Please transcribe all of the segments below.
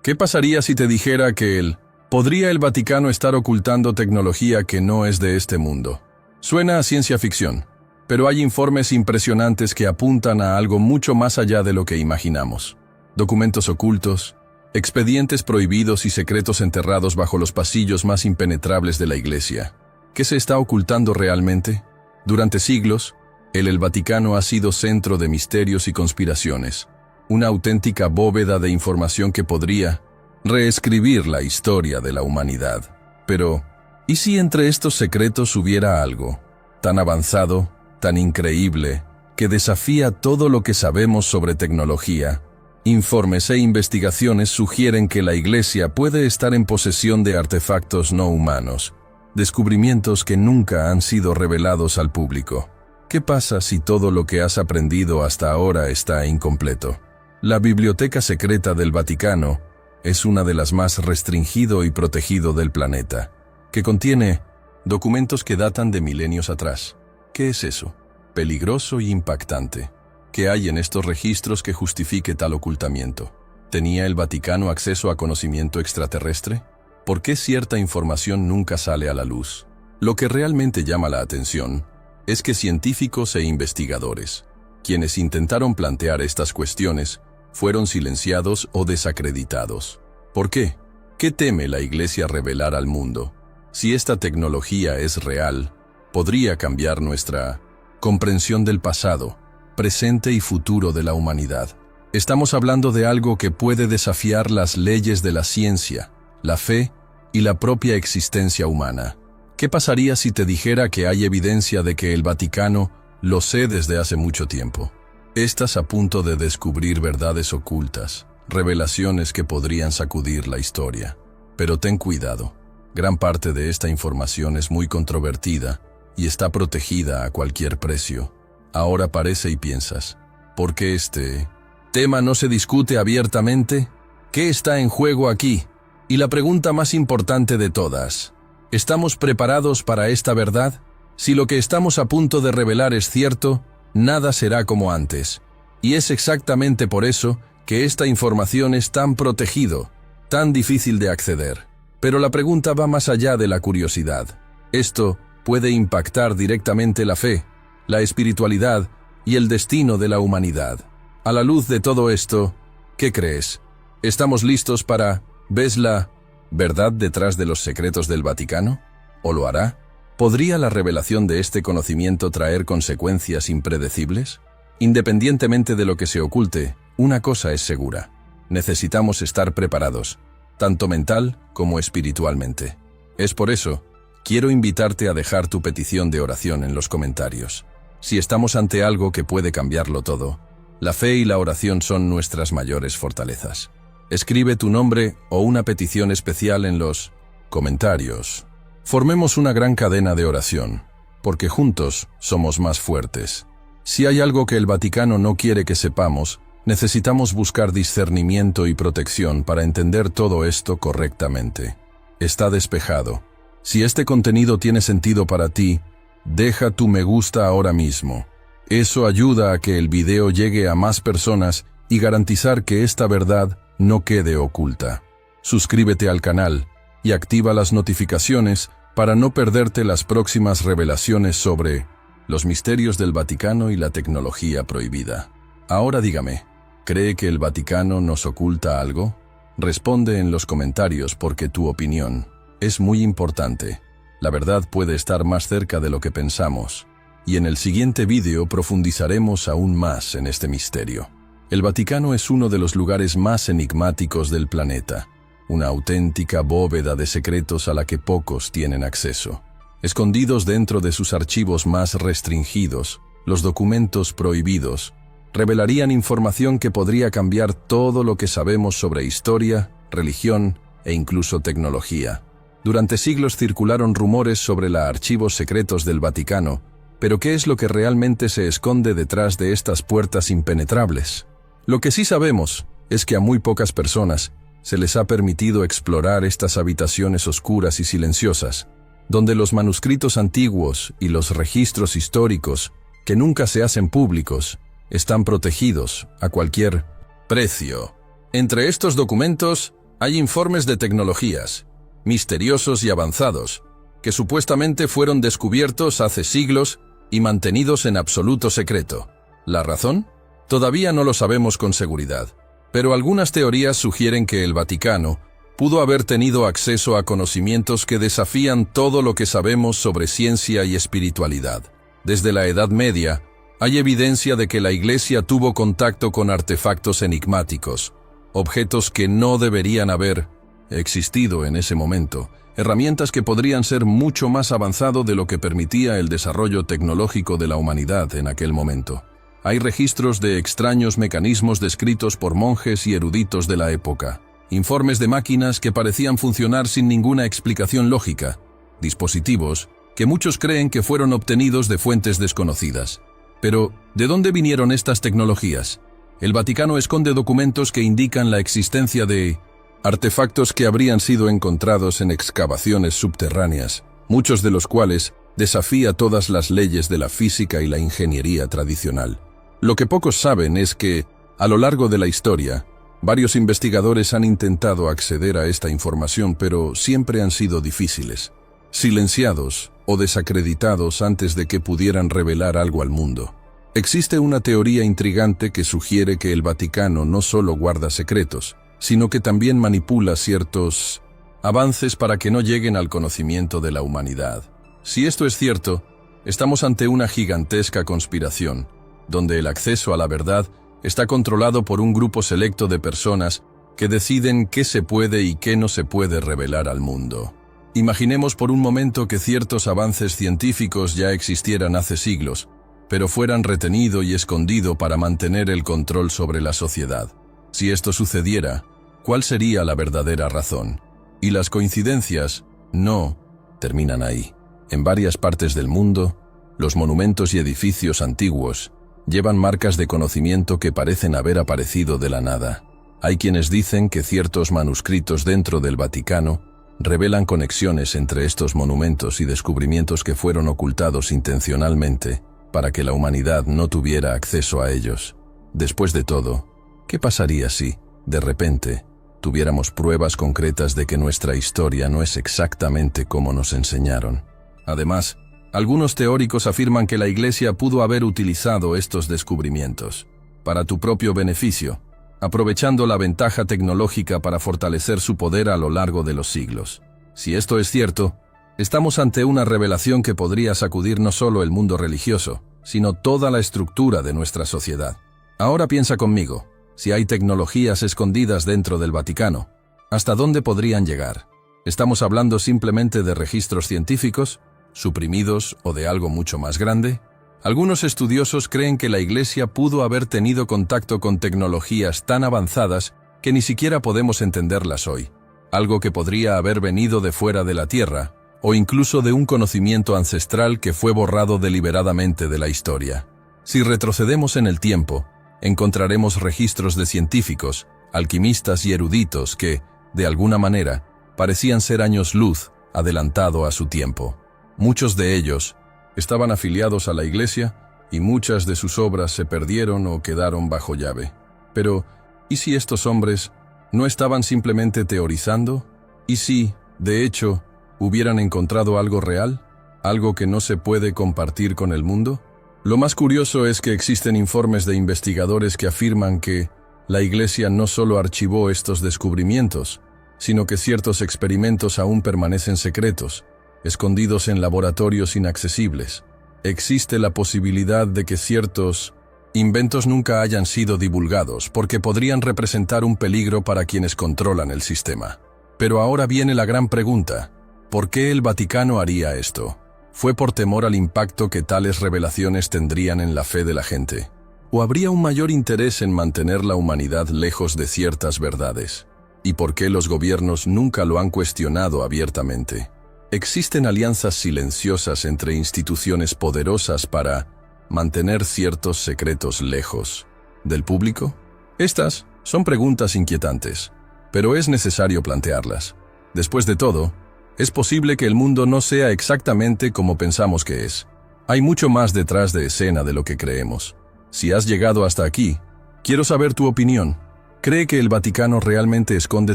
¿Qué pasaría si te dijera que podría el Vaticano estar ocultando tecnología que no es de este mundo? Suena a ciencia ficción, pero hay informes impresionantes que apuntan a algo mucho más allá de lo que imaginamos. Documentos ocultos, expedientes prohibidos y secretos enterrados bajo los pasillos más impenetrables de la Iglesia. ¿Qué se está ocultando realmente? Durante siglos, el Vaticano ha sido centro de misterios y conspiraciones, una auténtica bóveda de información que podría reescribir la historia de la humanidad. Pero, ¿y si entre estos secretos hubiera algo tan avanzado, tan increíble, que desafía todo lo que sabemos sobre tecnología? Informes e investigaciones sugieren que la Iglesia puede estar en posesión de artefactos no humanos, descubrimientos que nunca han sido revelados al público. ¿Qué pasa si todo lo que has aprendido hasta ahora está incompleto? La Biblioteca Secreta del Vaticano es una de las más restringido y protegido del planeta, que contiene documentos que datan de milenios atrás. ¿Qué es eso? Peligroso y impactante. ¿Qué hay en estos registros que justifique tal ocultamiento? ¿Tenía el Vaticano acceso a conocimiento extraterrestre? ¿Por qué cierta información nunca sale a la luz? Lo que realmente llama la atención es que científicos e investigadores, quienes intentaron plantear estas cuestiones, fueron silenciados o desacreditados. ¿Por qué? ¿Qué teme la Iglesia revelar al mundo? Si esta tecnología es real, podría cambiar nuestra comprensión del pasado, presente y futuro de la humanidad. Estamos hablando de algo que puede desafiar las leyes de la ciencia, la fe y la propia existencia humana. ¿Qué pasaría si te dijera que hay evidencia de que el Vaticano lo sé desde hace mucho tiempo? Estás a punto de descubrir verdades ocultas, revelaciones que podrían sacudir la historia. Pero ten cuidado, gran parte de esta información es muy controvertida y está protegida a cualquier precio. Ahora parece y piensas, ¿por qué este tema no se discute abiertamente? ¿Qué está en juego aquí? Y la pregunta más importante de todas, ¿estamos preparados para esta verdad? Si lo que estamos a punto de revelar es cierto, nada será como antes. Y es exactamente por eso que esta información es tan protegido, tan difícil de acceder. Pero la pregunta va más allá de la curiosidad. Esto puede impactar directamente la fe, la espiritualidad y el destino de la humanidad. A la luz de todo esto, ¿qué crees? ¿Estamos listos para, ves la verdad detrás de los secretos del Vaticano? ¿O lo hará? ¿Podría la revelación de este conocimiento traer consecuencias impredecibles? Independientemente de lo que se oculte, una cosa es segura. Necesitamos estar preparados, tanto mental como espiritualmente. Es por eso, quiero invitarte a dejar tu petición de oración en los comentarios. Si estamos ante algo que puede cambiarlo todo, la fe y la oración son nuestras mayores fortalezas. Escribe tu nombre o una petición especial en los comentarios. Formemos una gran cadena de oración, porque juntos somos más fuertes. Si hay algo que el Vaticano no quiere que sepamos, necesitamos buscar discernimiento y protección para entender todo esto correctamente. Está despejado. Si este contenido tiene sentido para ti, deja tu me gusta ahora mismo. Eso ayuda a que el video llegue a más personas y garantizar que esta verdad no quede oculta. Suscríbete al canal y activa las notificaciones para no perderte las próximas revelaciones sobre los misterios del Vaticano y la tecnología prohibida. Ahora dígame, ¿cree que el Vaticano nos oculta algo? Responde en los comentarios porque tu opinión es muy importante. La verdad puede estar más cerca de lo que pensamos, y en el siguiente vídeo profundizaremos aún más en este misterio. El Vaticano es uno de los lugares más enigmáticos del planeta, una auténtica bóveda de secretos a la que pocos tienen acceso. Escondidos dentro de sus archivos más restringidos, los documentos prohibidos revelarían información que podría cambiar todo lo que sabemos sobre historia, religión e incluso tecnología. Durante siglos circularon rumores sobre los archivos secretos del Vaticano, pero ¿qué es lo que realmente se esconde detrás de estas puertas impenetrables? Lo que sí sabemos es que a muy pocas personas se les ha permitido explorar estas habitaciones oscuras y silenciosas, donde los manuscritos antiguos y los registros históricos, que nunca se hacen públicos, están protegidos a cualquier precio. Entre estos documentos Hay informes de tecnologías, misteriosos y avanzados, que supuestamente fueron descubiertos hace siglos y mantenidos en absoluto secreto. ¿La razón? Todavía no lo sabemos con seguridad, pero algunas teorías sugieren que el Vaticano pudo haber tenido acceso a conocimientos que desafían todo lo que sabemos sobre ciencia y espiritualidad. Desde la Edad Media, hay evidencia de que la Iglesia tuvo contacto con artefactos enigmáticos, objetos que no deberían haber existido en ese momento, herramientas que podrían ser mucho más avanzado de lo que permitía el desarrollo tecnológico de la humanidad en aquel momento. Hay registros de extraños mecanismos descritos por monjes y eruditos de la época, informes de máquinas que parecían funcionar sin ninguna explicación lógica, dispositivos que muchos creen que fueron obtenidos de fuentes desconocidas. Pero, ¿de dónde vinieron estas tecnologías? El Vaticano esconde documentos que indican la existencia de artefactos que habrían sido encontrados en excavaciones subterráneas, muchos de los cuales desafía todas las leyes de la física y la ingeniería tradicional. Lo que pocos saben es que, a lo largo de la historia, varios investigadores han intentado acceder a esta información, pero siempre han sido difíciles, silenciados o desacreditados antes de que pudieran revelar algo al mundo. Existe una teoría intrigante que sugiere que el Vaticano no solo guarda secretos, sino que también manipula ciertos avances para que no lleguen al conocimiento de la humanidad. Si esto es cierto, estamos ante una gigantesca conspiración, donde el acceso a la verdad está controlado por un grupo selecto de personas que deciden qué se puede y qué no se puede revelar al mundo. Imaginemos por un momento que ciertos avances científicos ya existieran hace siglos, pero fueran retenido y escondido para mantener el control sobre la sociedad. Si esto sucediera, ¿cuál sería la verdadera razón? Y las coincidencias no terminan ahí. En varias partes del mundo, los monumentos y edificios antiguos llevan marcas de conocimiento que parecen haber aparecido de la nada. Hay quienes dicen que ciertos manuscritos dentro del Vaticano revelan conexiones entre estos monumentos y descubrimientos que fueron ocultados intencionalmente para que la humanidad no tuviera acceso a ellos. Después de todo, ¿qué pasaría si, de repente, tuviéramos pruebas concretas de que nuestra historia no es exactamente como nos enseñaron? Además, algunos teóricos afirman que la Iglesia pudo haber utilizado estos descubrimientos para tu propio beneficio, aprovechando la ventaja tecnológica para fortalecer su poder a lo largo de los siglos. Si esto es cierto, estamos ante una revelación que podría sacudir no solo el mundo religioso, sino toda la estructura de nuestra sociedad. Ahora piensa conmigo, si hay tecnologías escondidas dentro del Vaticano, ¿hasta dónde podrían llegar? ¿Estamos hablando simplemente de registros científicos, suprimidos o de algo mucho más grande? Algunos estudiosos creen que la Iglesia pudo haber tenido contacto con tecnologías tan avanzadas que ni siquiera podemos entenderlas hoy, algo que podría haber venido de fuera de la Tierra, o incluso de un conocimiento ancestral que fue borrado deliberadamente de la historia. Si retrocedemos en el tiempo, encontraremos registros de científicos, alquimistas y eruditos que, de alguna manera, parecían ser años luz adelantado a su tiempo. Muchos de ellos estaban afiliados a la Iglesia y muchas de sus obras se perdieron o quedaron bajo llave. Pero, ¿y si estos hombres no estaban simplemente teorizando? ¿Y si, de hecho, hubieran encontrado algo real? ¿Algo que no se puede compartir con el mundo? Lo más curioso es que existen informes de investigadores que afirman que la Iglesia no solo archivó estos descubrimientos, sino que ciertos experimentos aún permanecen secretos, escondidos en laboratorios inaccesibles. Existe la posibilidad de que ciertos inventos nunca hayan sido divulgados porque podrían representar un peligro para quienes controlan el sistema. Pero ahora viene la gran pregunta: ¿por qué el Vaticano haría esto? ¿Fue por temor al impacto que tales revelaciones tendrían en la fe de la gente? ¿O habría un mayor interés en mantener la humanidad lejos de ciertas verdades? ¿Y por qué los gobiernos nunca lo han cuestionado abiertamente? ¿Existen alianzas silenciosas entre instituciones poderosas para mantener ciertos secretos lejos del público? Estas son preguntas inquietantes, pero es necesario plantearlas. Después de todo, es posible que el mundo no sea exactamente como pensamos que es. Hay mucho más detrás de escena de lo que creemos. Si has llegado hasta aquí, quiero saber tu opinión. ¿Cree que el Vaticano realmente esconde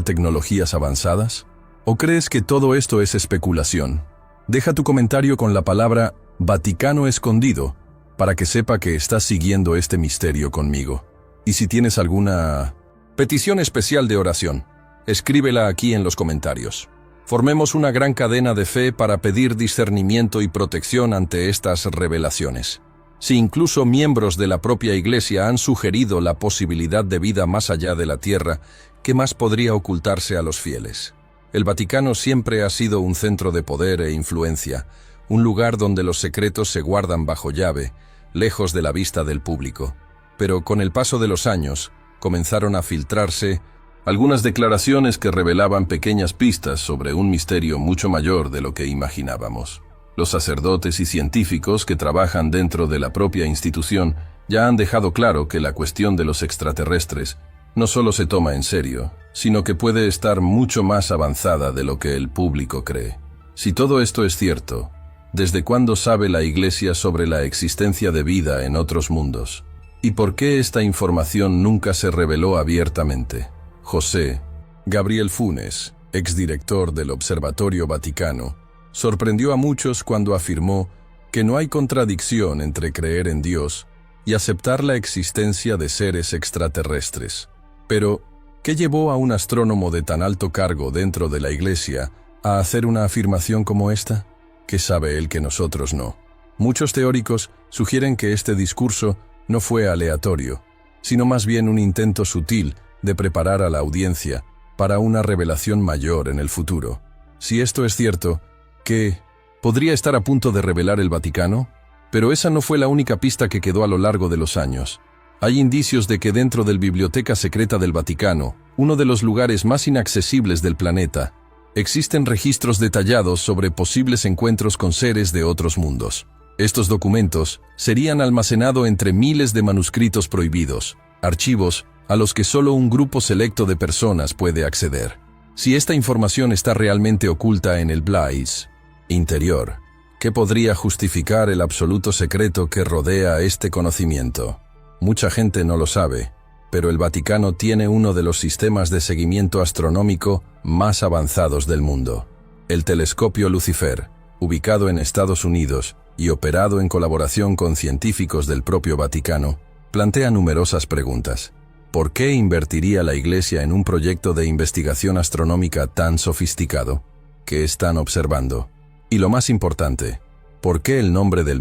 tecnologías avanzadas? ¿O crees que todo esto es especulación? Deja tu comentario con la palabra Vaticano escondido para que sepa que estás siguiendo este misterio conmigo. Y si tienes alguna petición especial de oración, escríbela aquí en los comentarios. Formemos una gran cadena de fe para pedir discernimiento y protección ante estas revelaciones. Si incluso miembros de la propia Iglesia han sugerido la posibilidad de vida más allá de la tierra, ¿qué más podría ocultarse a los fieles? El Vaticano siempre ha sido un centro de poder e influencia, un lugar donde los secretos se guardan bajo llave, lejos de la vista del público. Pero con el paso de los años, comenzaron a filtrarse algunas declaraciones que revelaban pequeñas pistas sobre un misterio mucho mayor de lo que imaginábamos. Los sacerdotes y científicos que trabajan dentro de la propia institución ya han dejado claro que la cuestión de los extraterrestres no solo se toma en serio, sino que puede estar mucho más avanzada de lo que el público cree. Si todo esto es cierto, ¿desde cuándo sabe la Iglesia sobre la existencia de vida en otros mundos? ¿Y por qué esta información nunca se reveló abiertamente? José Gabriel Funes, exdirector del Observatorio Vaticano, sorprendió a muchos cuando afirmó que no hay contradicción entre creer en Dios y aceptar la existencia de seres extraterrestres. Pero, ¿qué llevó a un astrónomo de tan alto cargo dentro de la Iglesia a hacer una afirmación como esta? ¿Qué sabe él que nosotros no? Muchos teóricos sugieren que este discurso no fue aleatorio, sino más bien un intento sutil de preparar a la audiencia para una revelación mayor en el futuro. Si esto es cierto, ¿qué podría estar a punto de revelar el Vaticano? Pero esa no fue la única pista que quedó a lo largo de los años. Hay indicios de que dentro del Biblioteca Secreta del Vaticano, uno de los lugares más inaccesibles del planeta, existen registros detallados sobre posibles encuentros con seres de otros mundos. Estos documentos serían almacenados entre miles de manuscritos prohibidos, archivos a los que solo un grupo selecto de personas puede acceder. Si esta información está realmente oculta en el Blaze interior, ¿qué podría justificar el absoluto secreto que rodea este conocimiento? Mucha gente no lo sabe, pero el Vaticano tiene uno de los sistemas de seguimiento astronómico más avanzados del mundo. El telescopio Lucifer, ubicado en Estados Unidos y operado en colaboración con científicos del propio Vaticano, plantea numerosas preguntas. ¿Por qué invertiría la Iglesia en un proyecto de investigación astronómica tan sofisticado? ¿Qué están observando? Y lo más importante, ¿por qué el nombre del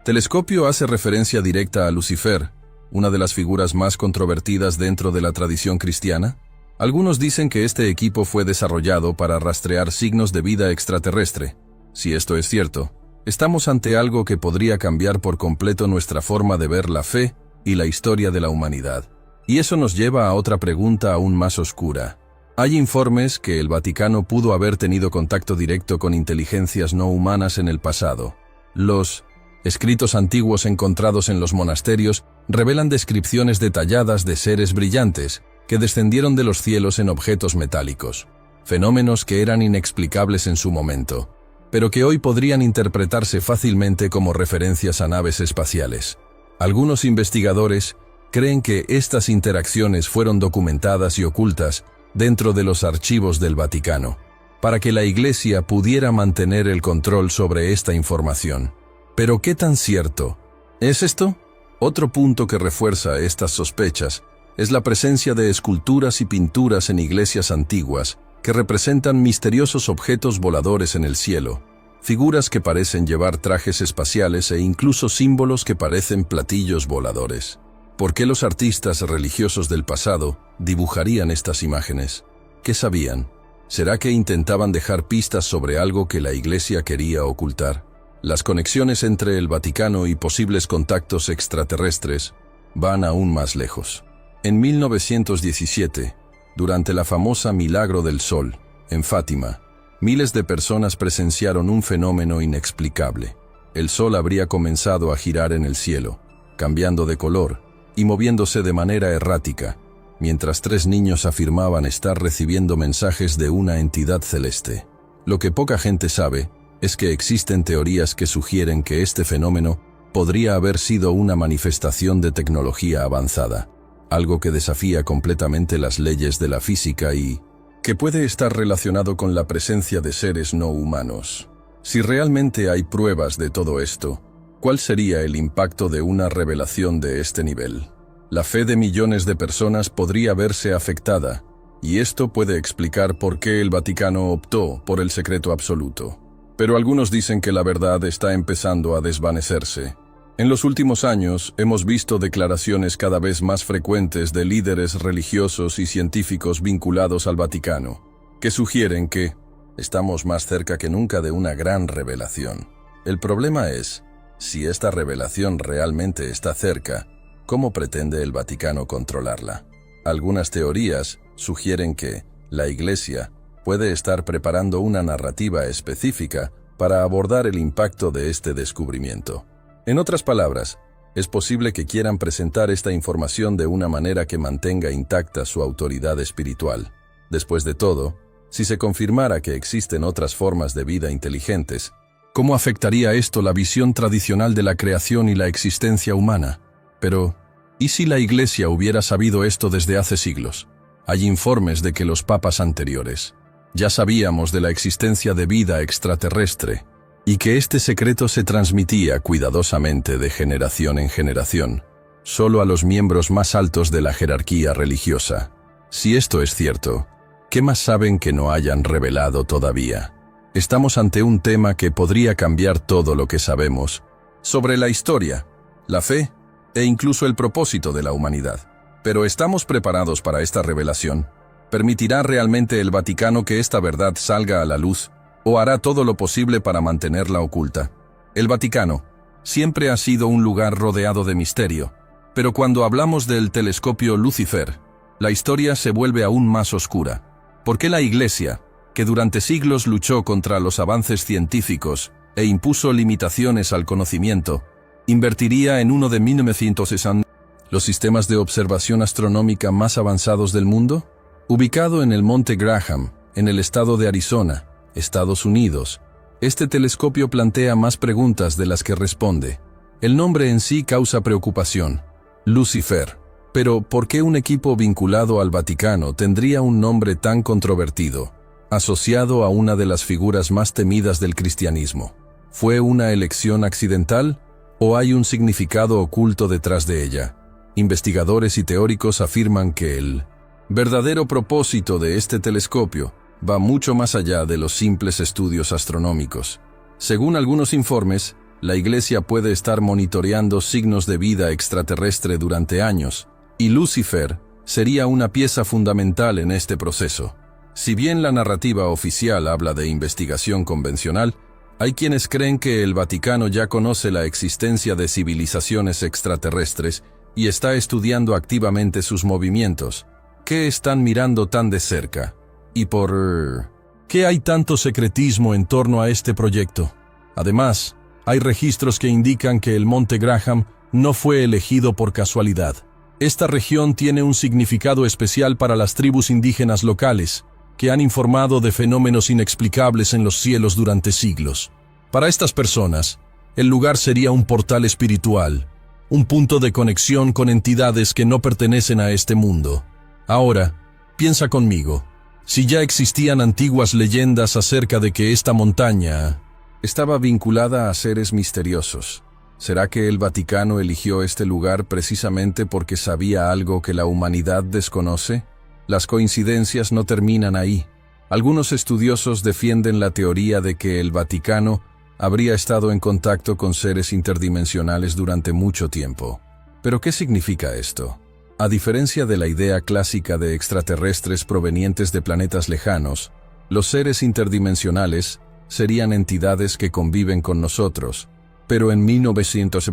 telescopio hace referencia directa a Lucifer, una de las figuras más controvertidas dentro de la tradición cristiana? Algunos dicen que este equipo fue desarrollado para rastrear signos de vida extraterrestre. Si esto es cierto, estamos ante algo que podría cambiar por completo nuestra forma de ver la fe y la historia de la humanidad. Y eso nos lleva a otra pregunta aún más oscura. Hay informes que el Vaticano pudo haber tenido contacto directo con inteligencias no humanas en el pasado. Los escritos antiguos encontrados en los monasterios revelan descripciones detalladas de seres brillantes que descendieron de los cielos en objetos metálicos, fenómenos que eran inexplicables en su momento, pero que hoy podrían interpretarse fácilmente como referencias a naves espaciales. Algunos investigadores creen que estas interacciones fueron documentadas y ocultas dentro de los archivos del Vaticano, para que la Iglesia pudiera mantener el control sobre esta información. ¿Pero qué tan cierto es esto? Otro punto que refuerza estas sospechas es la presencia de esculturas y pinturas en iglesias antiguas que representan misteriosos objetos voladores en el cielo, figuras que parecen llevar trajes espaciales e incluso símbolos que parecen platillos voladores. ¿Por qué los artistas religiosos del pasado dibujarían estas imágenes? ¿Qué sabían? ¿Será que intentaban dejar pistas sobre algo que la Iglesia quería ocultar? Las conexiones entre el Vaticano y posibles contactos extraterrestres van aún más lejos. En 1917, durante la famosa Milagro del Sol, en Fátima, miles de personas presenciaron un fenómeno inexplicable. El Sol habría comenzado a girar en el cielo, cambiando de color y moviéndose de manera errática, mientras 3 niños afirmaban estar recibiendo mensajes de una entidad celeste. Lo que poca gente sabe es que existen teorías que sugieren que este fenómeno podría haber sido una manifestación de tecnología avanzada, algo que desafía completamente las leyes de la física y que puede estar relacionado con la presencia de seres no humanos. Si realmente hay pruebas de todo esto, ¿cuál sería el impacto de una revelación de este nivel? La fe de millones de personas podría verse afectada, y esto puede explicar por qué el Vaticano optó por el secreto absoluto. Pero algunos dicen que la verdad está empezando a desvanecerse. En los últimos años hemos visto declaraciones cada vez más frecuentes de líderes religiosos y científicos vinculados al Vaticano, que sugieren que estamos más cerca que nunca de una gran revelación. El problema es, si esta revelación realmente está cerca, ¿cómo pretende el Vaticano controlarla? Algunas teorías sugieren que la Iglesia puede estar preparando una narrativa específica para abordar el impacto de este descubrimiento. En otras palabras, es posible que quieran presentar esta información de una manera que mantenga intacta su autoridad espiritual. Después de todo, si se confirmara que existen otras formas de vida inteligentes, ¿cómo afectaría esto la visión tradicional de la creación y la existencia humana? Pero, ¿y si la Iglesia hubiera sabido esto desde hace siglos? Hay informes de que los papas anteriores ya sabíamos de la existencia de vida extraterrestre y que este secreto se transmitía cuidadosamente de generación en generación, solo a los miembros más altos de la jerarquía religiosa. Si esto es cierto, ¿qué más saben que no hayan revelado todavía? Estamos ante un tema que podría cambiar todo lo que sabemos sobre la historia, la fe e incluso el propósito de la humanidad. Pero ¿estamos preparados para esta revelación? ¿Permitirá realmente el Vaticano que esta verdad salga a la luz o hará todo lo posible para mantenerla oculta? El Vaticano siempre ha sido un lugar rodeado de misterio, pero cuando hablamos del telescopio Lucifer, la historia se vuelve aún más oscura. ¿Por qué la Iglesia, que durante siglos luchó contra los avances científicos e impuso limitaciones al conocimiento, invertiría en uno de 1960 los sistemas de observación astronómica más avanzados del mundo? Ubicado en el Monte Graham, en el estado de Arizona, Estados Unidos, este telescopio plantea más preguntas de las que responde. El nombre en sí causa preocupación, Lucifer. Pero, ¿por qué un equipo vinculado al Vaticano tendría un nombre tan controvertido, asociado a una de las figuras más temidas del cristianismo? ¿Fue una elección accidental o hay un significado oculto detrás de ella? Investigadores y teóricos afirman que el verdadero propósito de este telescopio va mucho más allá de los simples estudios astronómicos. Según algunos informes, la Iglesia puede estar monitoreando signos de vida extraterrestre durante años, y Lucifer sería una pieza fundamental en este proceso. Si bien la narrativa oficial habla de investigación convencional, hay quienes creen que el Vaticano ya conoce la existencia de civilizaciones extraterrestres y está estudiando activamente sus movimientos. ¿Qué están mirando tan de cerca? ¿Y por qué hay tanto secretismo en torno a este proyecto? Además, hay registros que indican que el Monte Graham no fue elegido por casualidad. Esta región tiene un significado especial para las tribus indígenas locales, que han informado de fenómenos inexplicables en los cielos durante siglos. Para estas personas, el lugar sería un portal espiritual, un punto de conexión con entidades que no pertenecen a este mundo. Ahora, piensa conmigo, si ya existían antiguas leyendas acerca de que esta montaña estaba vinculada a seres misteriosos, ¿será que el Vaticano eligió este lugar precisamente porque sabía algo que la humanidad desconoce? Las coincidencias no terminan ahí. Algunos estudiosos defienden la teoría de que el Vaticano habría estado en contacto con seres interdimensionales durante mucho tiempo. ¿Pero qué significa esto? A diferencia de la idea clásica de extraterrestres provenientes de planetas lejanos, los seres interdimensionales serían entidades que conviven con nosotros, pero en 1900,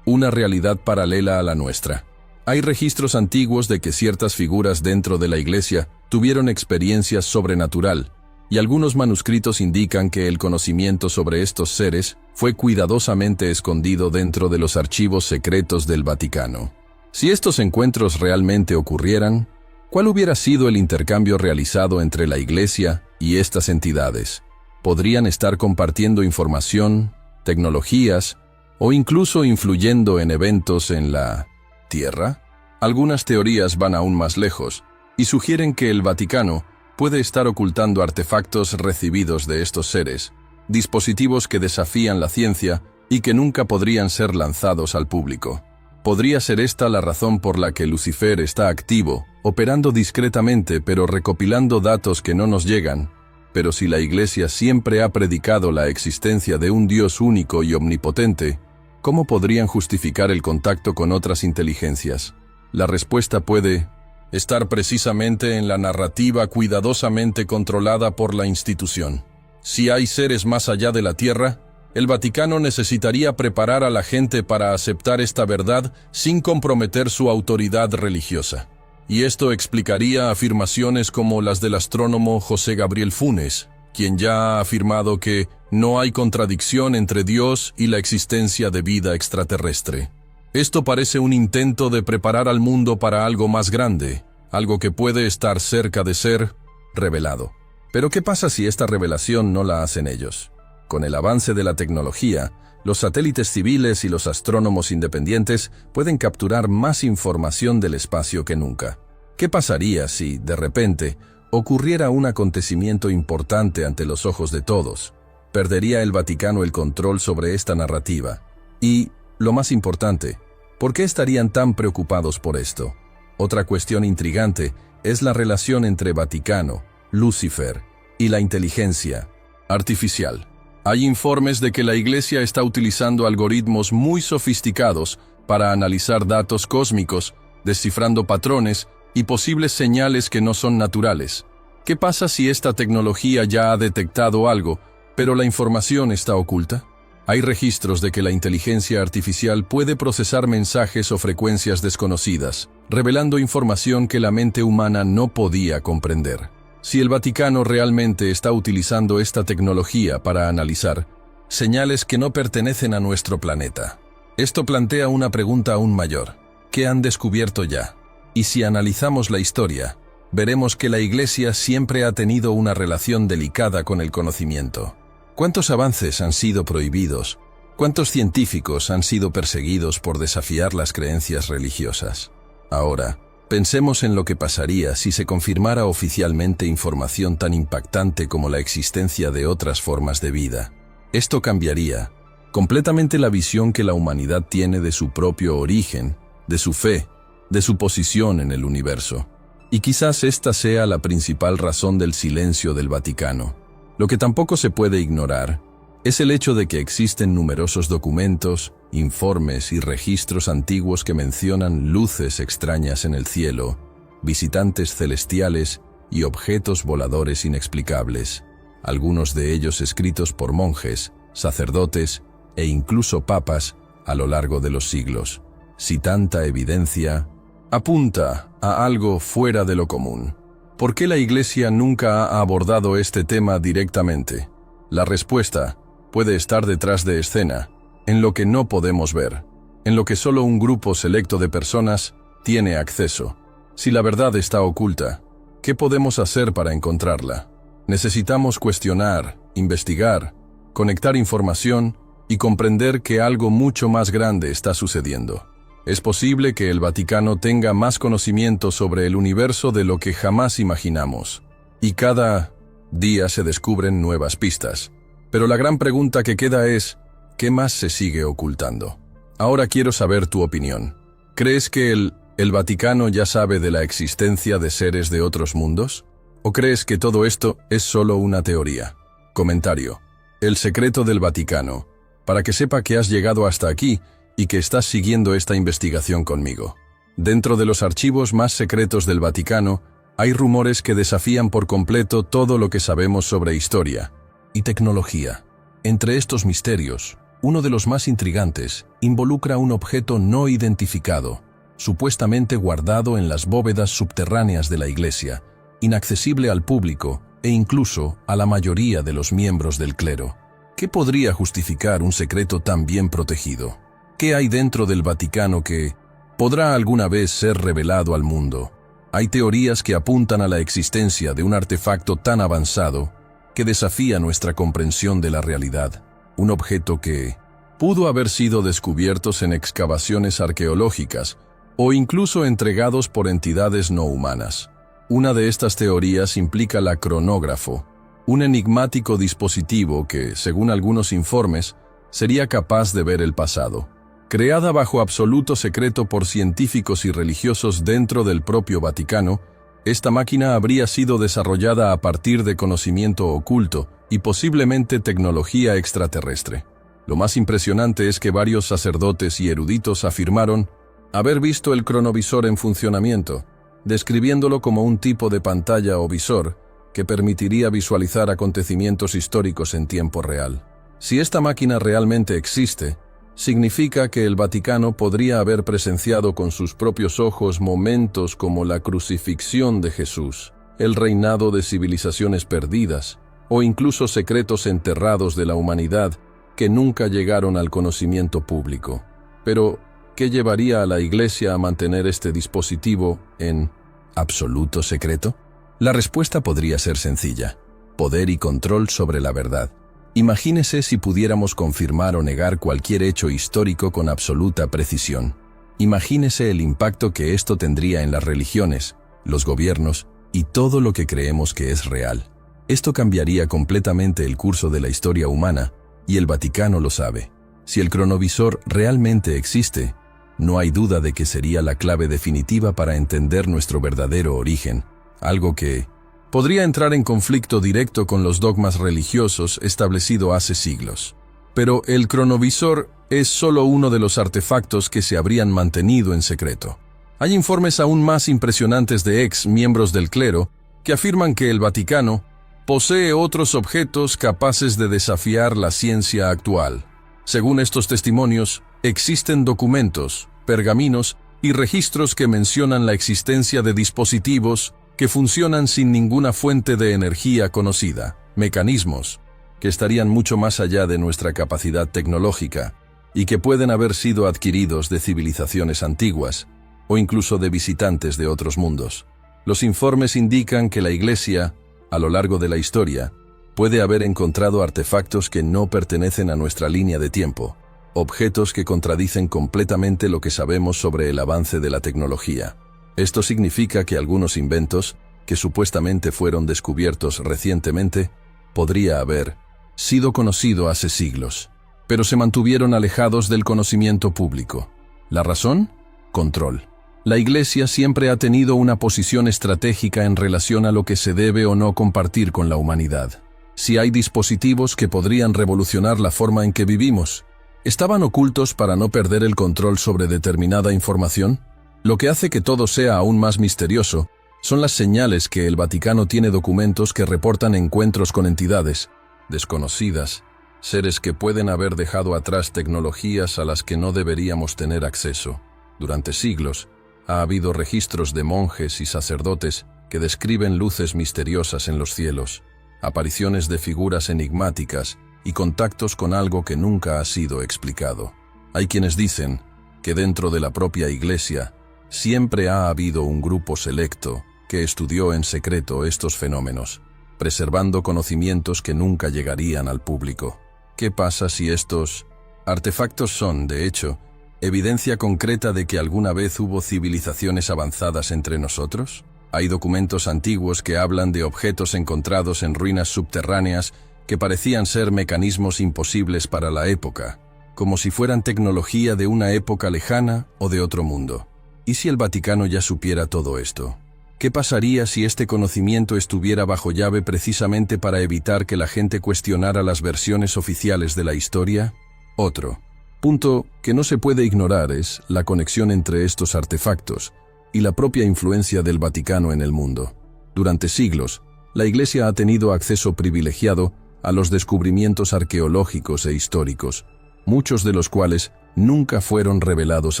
una realidad paralela a la nuestra. Hay registros antiguos de que ciertas figuras dentro de la Iglesia tuvieron experiencias sobrenatural, y algunos manuscritos indican que el conocimiento sobre estos seres fue cuidadosamente escondido dentro de los archivos secretos del Vaticano. Si estos encuentros realmente ocurrieran, ¿cuál hubiera sido el intercambio realizado entre la Iglesia y estas entidades? ¿Podrían estar compartiendo información, tecnologías o incluso influyendo en eventos en la Tierra? Algunas teorías van aún más lejos y sugieren que el Vaticano puede estar ocultando artefactos recibidos de estos seres, dispositivos que desafían la ciencia y que nunca podrían ser lanzados al público. ¿Podría ser esta la razón por la que Lucifer está activo, operando discretamente pero recopilando datos que no nos llegan? Pero si la Iglesia siempre ha predicado la existencia de un Dios único y omnipotente, ¿cómo podrían justificar el contacto con otras inteligencias? La respuesta puede estar precisamente en la narrativa cuidadosamente controlada por la institución. Si hay seres más allá de la Tierra, el Vaticano necesitaría preparar a la gente para aceptar esta verdad sin comprometer su autoridad religiosa. Y esto explicaría afirmaciones como las del astrónomo José Gabriel Funes, quien ya ha afirmado que no hay contradicción entre Dios y la existencia de vida extraterrestre. Esto parece un intento de preparar al mundo para algo más grande, algo que puede estar cerca de ser revelado. Pero ¿qué pasa si esta revelación no la hacen ellos? Con el avance de la tecnología, los satélites civiles y los astrónomos independientes pueden capturar más información del espacio que nunca. ¿Qué pasaría si, de repente, ocurriera un acontecimiento importante ante los ojos de todos? ¿Perdería el Vaticano el control sobre esta narrativa? Y, lo más importante, ¿por qué estarían tan preocupados por esto? Otra cuestión intrigante es la relación entre Vaticano, Lucifer y la inteligencia artificial. Hay informes de que la Iglesia está utilizando algoritmos muy sofisticados para analizar datos cósmicos, descifrando patrones y posibles señales que no son naturales. ¿Qué pasa si esta tecnología ya ha detectado algo, pero la información está oculta? Hay registros de que la inteligencia artificial puede procesar mensajes o frecuencias desconocidas, revelando información que la mente humana no podía comprender. Si el Vaticano realmente está utilizando esta tecnología para analizar señales que no pertenecen a nuestro planeta, esto plantea una pregunta aún mayor. ¿Qué han descubierto ya? Y si analizamos la historia, veremos que la Iglesia siempre ha tenido una relación delicada con el conocimiento. ¿Cuántos avances han sido prohibidos? ¿Cuántos científicos han sido perseguidos por desafiar las creencias religiosas? Ahora, pensemos en lo que pasaría si se confirmara oficialmente información tan impactante como la existencia de otras formas de vida. Esto cambiaría completamente la visión que la humanidad tiene de su propio origen, de su fe, de su posición en el universo. Y quizás esta sea la principal razón del silencio del Vaticano. Lo que tampoco se puede ignorar es el hecho de que existen numerosos documentos, informes y registros antiguos que mencionan luces extrañas en el cielo, visitantes celestiales y objetos voladores inexplicables, algunos de ellos escritos por monjes, sacerdotes e incluso papas a lo largo de los siglos. Si tanta evidencia apunta a algo fuera de lo común, ¿por qué la Iglesia nunca ha abordado este tema directamente? La respuesta puede estar detrás de escena, en lo que no podemos ver, en lo que solo un grupo selecto de personas tiene acceso. Si la verdad está oculta, ¿qué podemos hacer para encontrarla? Necesitamos cuestionar, investigar, conectar información y comprender que algo mucho más grande está sucediendo. Es posible que el Vaticano tenga más conocimiento sobre el universo de lo que jamás imaginamos, y cada día se descubren nuevas pistas. Pero la gran pregunta que queda es, ¿qué más se sigue ocultando? Ahora quiero saber tu opinión. ¿Crees que el Vaticano ya sabe de la existencia de seres de otros mundos? ¿O crees que todo esto es solo una teoría? Comentario. El secreto del Vaticano, para que sepa que has llegado hasta aquí y que estás siguiendo esta investigación conmigo. Dentro de los archivos más secretos del Vaticano, hay rumores que desafían por completo todo lo que sabemos sobre historia y tecnología. Entre estos misterios, uno de los más intrigantes involucra un objeto no identificado, supuestamente guardado en las bóvedas subterráneas de la Iglesia, inaccesible al público e incluso a la mayoría de los miembros del clero. ¿Qué podría justificar un secreto tan bien protegido? ¿Qué hay dentro del Vaticano que podrá alguna vez ser revelado al mundo? Hay teorías que apuntan a la existencia de un artefacto tan avanzado que desafía nuestra comprensión de la realidad. Un objeto que pudo haber sido descubierto en excavaciones arqueológicas o incluso entregados por entidades no humanas. Una de estas teorías implica la cronógrafo, un enigmático dispositivo que, según algunos informes, sería capaz de ver el pasado. Creada bajo absoluto secreto por científicos y religiosos dentro del propio Vaticano, esta máquina habría sido desarrollada a partir de conocimiento oculto y posiblemente tecnología extraterrestre. Lo más impresionante es que varios sacerdotes y eruditos afirmaron haber visto el cronovisor en funcionamiento, describiéndolo como un tipo de pantalla o visor que permitiría visualizar acontecimientos históricos en tiempo real. Si esta máquina realmente existe, significa que el Vaticano podría haber presenciado con sus propios ojos momentos como la crucifixión de Jesús, el reinado de civilizaciones perdidas, o incluso secretos enterrados de la humanidad que nunca llegaron al conocimiento público. Pero, ¿qué llevaría a la Iglesia a mantener este dispositivo en absoluto secreto? La respuesta podría ser sencilla: poder y control sobre la verdad. Imagínese si pudiéramos confirmar o negar cualquier hecho histórico con absoluta precisión. Imagínese el impacto que esto tendría en las religiones, los gobiernos y todo lo que creemos que es real. Esto cambiaría completamente el curso de la historia humana, y el Vaticano lo sabe. Si el cronovisor realmente existe, no hay duda de que sería la clave definitiva para entender nuestro verdadero origen, algo que podría entrar en conflicto directo con los dogmas religiosos establecidos hace siglos. Pero el cronovisor es solo uno de los artefactos que se habrían mantenido en secreto. Hay informes aún más impresionantes de ex miembros del clero que afirman que el Vaticano posee otros objetos capaces de desafiar la ciencia actual. Según estos testimonios, existen documentos, pergaminos y registros que mencionan la existencia de dispositivos que funcionan sin ninguna fuente de energía conocida, mecanismos que estarían mucho más allá de nuestra capacidad tecnológica y que pueden haber sido adquiridos de civilizaciones antiguas o incluso de visitantes de otros mundos. Los informes indican que la Iglesia, a lo largo de la historia, puede haber encontrado artefactos que no pertenecen a nuestra línea de tiempo, objetos que contradicen completamente lo que sabemos sobre el avance de la tecnología. Esto significa que algunos inventos, que supuestamente fueron descubiertos recientemente, podría haber sido conocido hace siglos, pero se mantuvieron alejados del conocimiento público. ¿La razón? Control. La Iglesia siempre ha tenido una posición estratégica en relación a lo que se debe o no compartir con la humanidad. Si hay dispositivos que podrían revolucionar la forma en que vivimos, ¿estaban ocultos para no perder el control sobre determinada información? Lo que hace que todo sea aún más misterioso son las señales que el Vaticano tiene documentos que reportan encuentros con entidades desconocidas, seres que pueden haber dejado atrás tecnologías a las que no deberíamos tener acceso. Durante siglos, ha habido registros de monjes y sacerdotes que describen luces misteriosas en los cielos, apariciones de figuras enigmáticas y contactos con algo que nunca ha sido explicado. Hay quienes dicen que dentro de la propia Iglesia siempre ha habido un grupo selecto que estudió en secreto estos fenómenos, preservando conocimientos que nunca llegarían al público. ¿Qué pasa si estos artefactos son, de hecho, evidencia concreta de que alguna vez hubo civilizaciones avanzadas entre nosotros? Hay documentos antiguos que hablan de objetos encontrados en ruinas subterráneas que parecían ser mecanismos imposibles para la época, como si fueran tecnología de una época lejana o de otro mundo. ¿Y si el Vaticano ya supiera todo esto? ¿Qué pasaría si este conocimiento estuviera bajo llave precisamente para evitar que la gente cuestionara las versiones oficiales de la historia? Otro punto que no se puede ignorar es la conexión entre estos artefactos y la propia influencia del Vaticano en el mundo. Durante siglos, la Iglesia ha tenido acceso privilegiado a los descubrimientos arqueológicos e históricos, muchos de los cuales nunca fueron revelados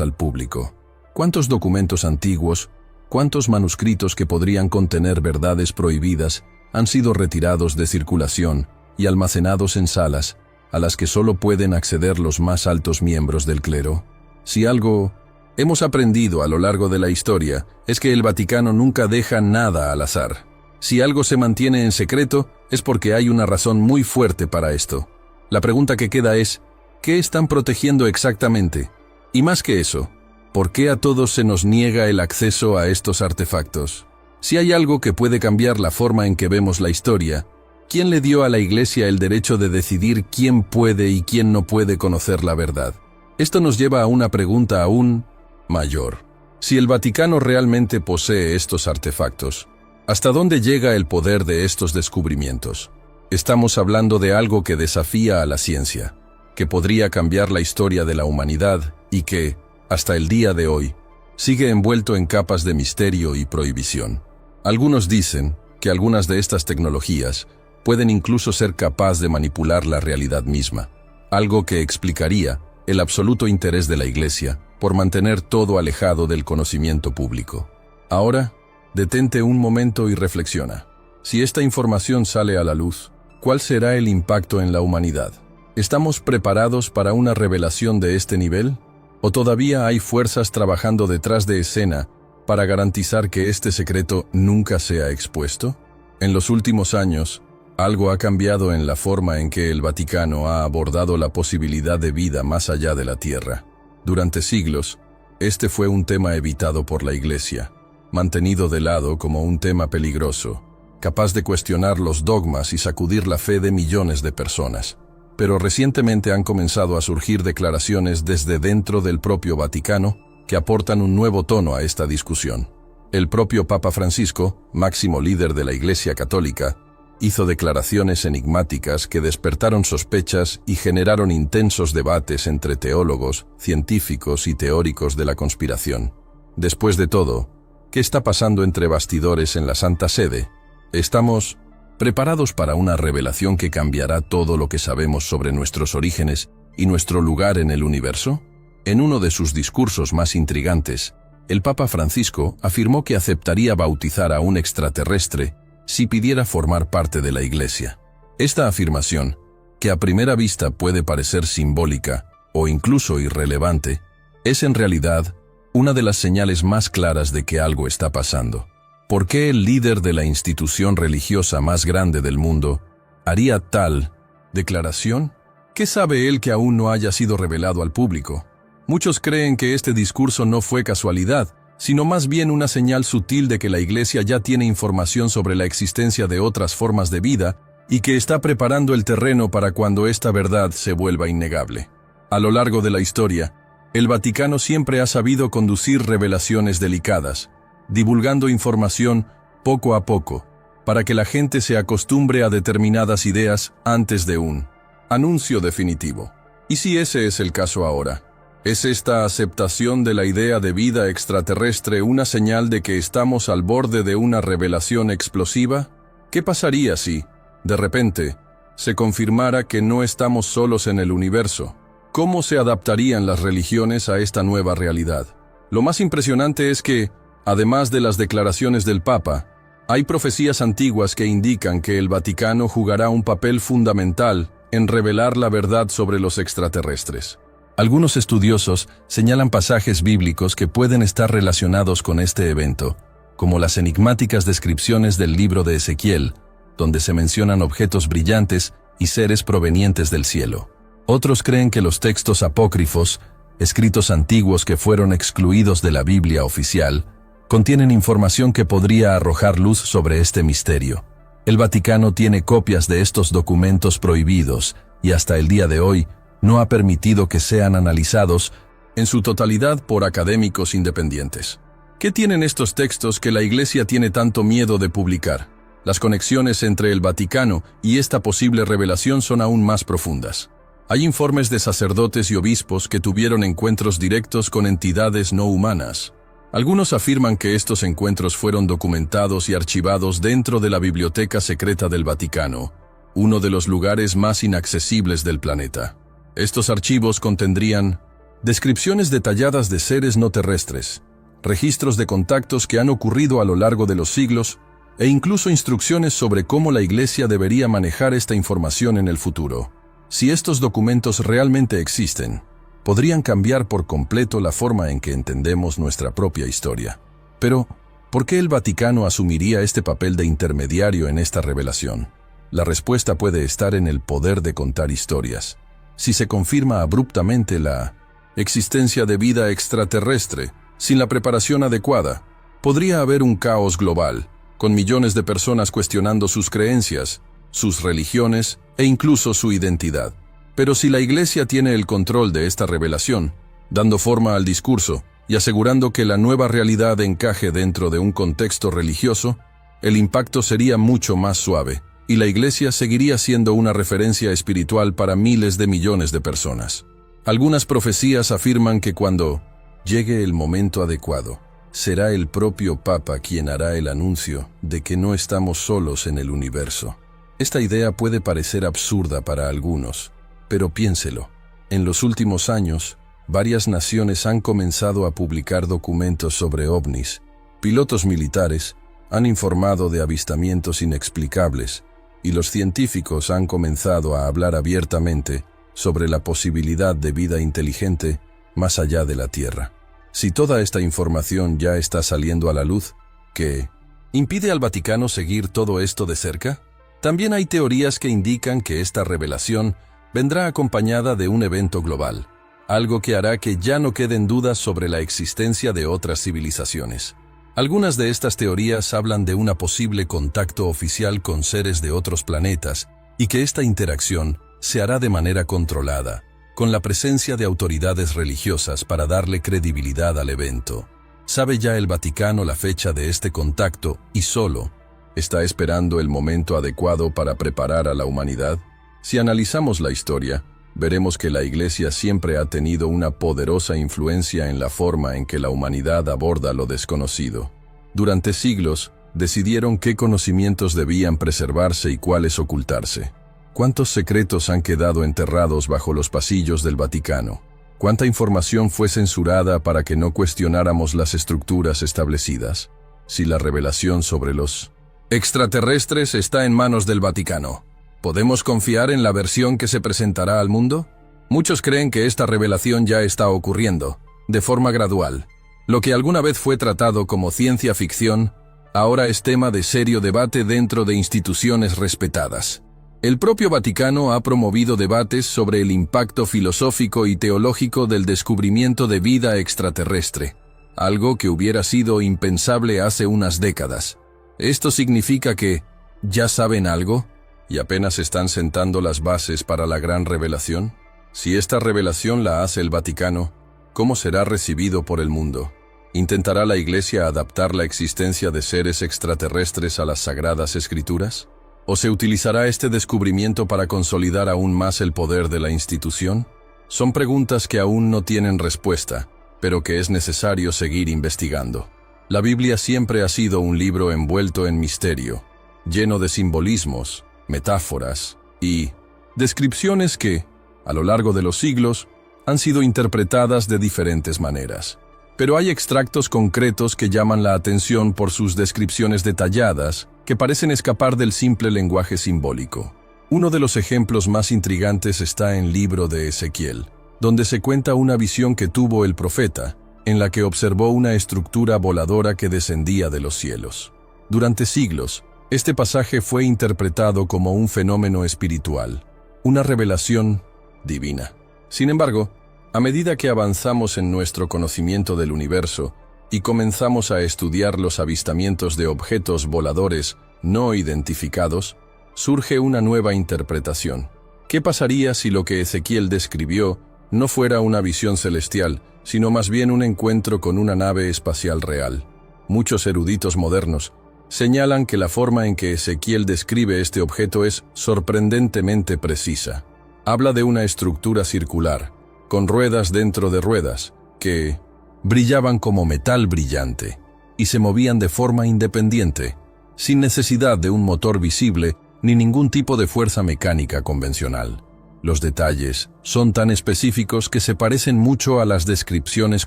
al público. ¿Cuántos documentos antiguos, cuántos manuscritos que podrían contener verdades prohibidas han sido retirados de circulación y almacenados en salas a las que solo pueden acceder los más altos miembros del clero? Si algo hemos aprendido a lo largo de la historia es que el Vaticano nunca deja nada al azar. Si algo se mantiene en secreto es porque hay una razón muy fuerte para esto. La pregunta que queda es, ¿qué están protegiendo exactamente? Y más que eso, ¿Por qué a todos se nos niega el acceso a estos artefactos? Si hay algo que puede cambiar la forma en que vemos la historia, ¿quién le dio a la Iglesia el derecho de decidir quién puede y quién no puede conocer la verdad? Esto nos lleva a una pregunta aún mayor. Si el Vaticano realmente posee estos artefactos, ¿hasta dónde llega el poder de estos descubrimientos? Estamos hablando de algo que desafía a la ciencia, que podría cambiar la historia de la humanidad y que, hasta el día de hoy, sigue envuelto en capas de misterio y prohibición. Algunos dicen que algunas de estas tecnologías pueden incluso ser capaces de manipular la realidad misma, algo que explicaría el absoluto interés de la Iglesia por mantener todo alejado del conocimiento público. Ahora, detente un momento y reflexiona. Si esta información sale a la luz, ¿cuál será el impacto en la humanidad? ¿Estamos preparados para una revelación de este nivel? ¿O todavía hay fuerzas trabajando detrás de escena para garantizar que este secreto nunca sea expuesto? En los últimos años, algo ha cambiado en la forma en que el Vaticano ha abordado la posibilidad de vida más allá de la Tierra. Durante siglos, este fue un tema evitado por la Iglesia, mantenido de lado como un tema peligroso, capaz de cuestionar los dogmas y sacudir la fe de millones de personas. Pero recientemente han comenzado a surgir declaraciones desde dentro del propio Vaticano que aportan un nuevo tono a esta discusión. El propio Papa Francisco, máximo líder de la Iglesia Católica, hizo declaraciones enigmáticas que despertaron sospechas y generaron intensos debates entre teólogos, científicos y teóricos de la conspiración. Después de todo, ¿qué está pasando entre bastidores en la Santa Sede? ¿Estamos preparados para una revelación que cambiará todo lo que sabemos sobre nuestros orígenes y nuestro lugar en el universo? En uno de sus discursos más intrigantes, el Papa Francisco afirmó que aceptaría bautizar a un extraterrestre si pidiera formar parte de la Iglesia. Esta afirmación, que a primera vista puede parecer simbólica o incluso irrelevante, es en realidad una de las señales más claras de que algo está pasando. ¿Por qué el líder de la institución religiosa más grande del mundo haría tal declaración? ¿Qué sabe él que aún no haya sido revelado al público? Muchos creen que este discurso no fue casualidad, sino más bien una señal sutil de que la Iglesia ya tiene información sobre la existencia de otras formas de vida y que está preparando el terreno para cuando esta verdad se vuelva innegable. A lo largo de la historia, el Vaticano siempre ha sabido conducir revelaciones delicadas, divulgando información poco a poco, para que la gente se acostumbre a determinadas ideas antes de un anuncio definitivo. ¿Y si ese es el caso ahora? ¿Es esta aceptación de la idea de vida extraterrestre una señal de que estamos al borde de una revelación explosiva? ¿Qué pasaría si, de repente, se confirmara que no estamos solos en el universo? ¿Cómo se adaptarían las religiones a esta nueva realidad? Lo más impresionante es que, además de las declaraciones del Papa, hay profecías antiguas que indican que el Vaticano jugará un papel fundamental en revelar la verdad sobre los extraterrestres. Algunos estudiosos señalan pasajes bíblicos que pueden estar relacionados con este evento, como las enigmáticas descripciones del libro de Ezequiel, donde se mencionan objetos brillantes y seres provenientes del cielo. Otros creen que los textos apócrifos, escritos antiguos que fueron excluidos de la Biblia oficial, contienen información que podría arrojar luz sobre este misterio. El Vaticano tiene copias de estos documentos prohibidos y hasta el día de hoy no ha permitido que sean analizados en su totalidad por académicos independientes. ¿Qué tienen estos textos que la Iglesia tiene tanto miedo de publicar? Las conexiones entre el Vaticano y esta posible revelación son aún más profundas. Hay informes de sacerdotes y obispos que tuvieron encuentros directos con entidades no humanas. Algunos afirman que estos encuentros fueron documentados y archivados dentro de la Biblioteca Secreta del Vaticano, uno de los lugares más inaccesibles del planeta. Estos archivos contendrían descripciones detalladas de seres no terrestres, registros de contactos que han ocurrido a lo largo de los siglos e incluso instrucciones sobre cómo la Iglesia debería manejar esta información en el futuro. Si estos documentos realmente existen, podrían cambiar por completo la forma en que entendemos nuestra propia historia. Pero, ¿por qué el Vaticano asumiría este papel de intermediario en esta revelación? La respuesta puede estar en el poder de contar historias. Si se confirma abruptamente la existencia de vida extraterrestre, Sin la preparación adecuada, podría haber un caos global, con millones de personas cuestionando sus creencias, sus religiones e incluso su identidad. Pero si la Iglesia tiene el control de esta revelación, dando forma al discurso y asegurando que la nueva realidad encaje dentro de un contexto religioso, el impacto sería mucho más suave, y la Iglesia seguiría siendo una referencia espiritual para miles de millones de personas. Algunas profecías afirman que cuando llegue el momento adecuado, será el propio Papa quien hará el anuncio de que no estamos solos en el universo. Esta idea puede parecer absurda para algunos, pero piénselo. En los últimos años, varias naciones han comenzado a publicar documentos sobre ovnis. Pilotos militares han informado de avistamientos inexplicables, y los científicos han comenzado a hablar abiertamente sobre la posibilidad de vida inteligente más allá de la Tierra. Si toda esta información ya está saliendo a la luz, ¿qué impide al Vaticano seguir todo esto de cerca? También hay teorías que indican que esta revelación vendrá acompañada de un evento global, algo que hará que ya no queden dudas sobre la existencia de otras civilizaciones. Algunas de estas teorías hablan de una posible contacto oficial con seres de otros planetas y que esta interacción se hará de manera controlada, con la presencia de autoridades religiosas para darle credibilidad al evento. ¿Sabe ya el Vaticano la fecha de este contacto y solo está esperando el momento adecuado para preparar a la humanidad? Si analizamos la historia, veremos que la Iglesia siempre ha tenido una poderosa influencia en la forma en que la humanidad aborda lo desconocido. Durante siglos, decidieron qué conocimientos debían preservarse y cuáles ocultarse. ¿Cuántos secretos han quedado enterrados bajo los pasillos del Vaticano? ¿Cuánta información fue censurada para que no cuestionáramos las estructuras establecidas? Si la revelación sobre los extraterrestres está en manos del Vaticano, ¿podemos confiar en la versión que se presentará al mundo? Muchos creen que esta revelación ya está ocurriendo, de forma gradual. Lo que alguna vez fue tratado como ciencia ficción, ahora es tema de serio debate dentro de instituciones respetadas. El propio Vaticano ha promovido debates sobre el impacto filosófico y teológico del descubrimiento de vida extraterrestre, algo que hubiera sido impensable hace unas décadas. ¿Esto significa que ya saben algo y apenas están sentando las bases para la gran revelación? Si esta revelación la hace el Vaticano, ¿cómo será recibido por el mundo? ¿Intentará la Iglesia adaptar la existencia de seres extraterrestres a las Sagradas Escrituras? ¿O se utilizará este descubrimiento para consolidar aún más el poder de la institución? Son preguntas que aún no tienen respuesta, pero que es necesario seguir investigando. La Biblia siempre ha sido un libro envuelto en misterio, lleno de simbolismos, metáforas y descripciones que, a lo largo de los siglos, han sido interpretadas de diferentes maneras. Pero hay extractos concretos que llaman la atención por sus descripciones detalladas, que parecen escapar del simple lenguaje simbólico. Uno de los ejemplos más intrigantes está en el libro de Ezequiel, donde se cuenta una visión que tuvo el profeta, en la que observó una estructura voladora que descendía de los cielos. Durante siglos, este pasaje fue interpretado como un fenómeno espiritual, una revelación divina. Sin embargo, a medida que avanzamos en nuestro conocimiento del universo y comenzamos a estudiar los avistamientos de objetos voladores no identificados, surge una nueva interpretación. ¿Qué pasaría si lo que Ezequiel describió no fuera una visión celestial, sino más bien un encuentro con una nave espacial real? Muchos eruditos modernos señalan que la forma en que Ezequiel describe este objeto es sorprendentemente precisa. Habla de una estructura circular, con ruedas dentro de ruedas, que brillaban como metal brillante y se movían de forma independiente, sin necesidad de un motor visible ni ningún tipo de fuerza mecánica convencional. Los detalles son tan específicos que se parecen mucho a las descripciones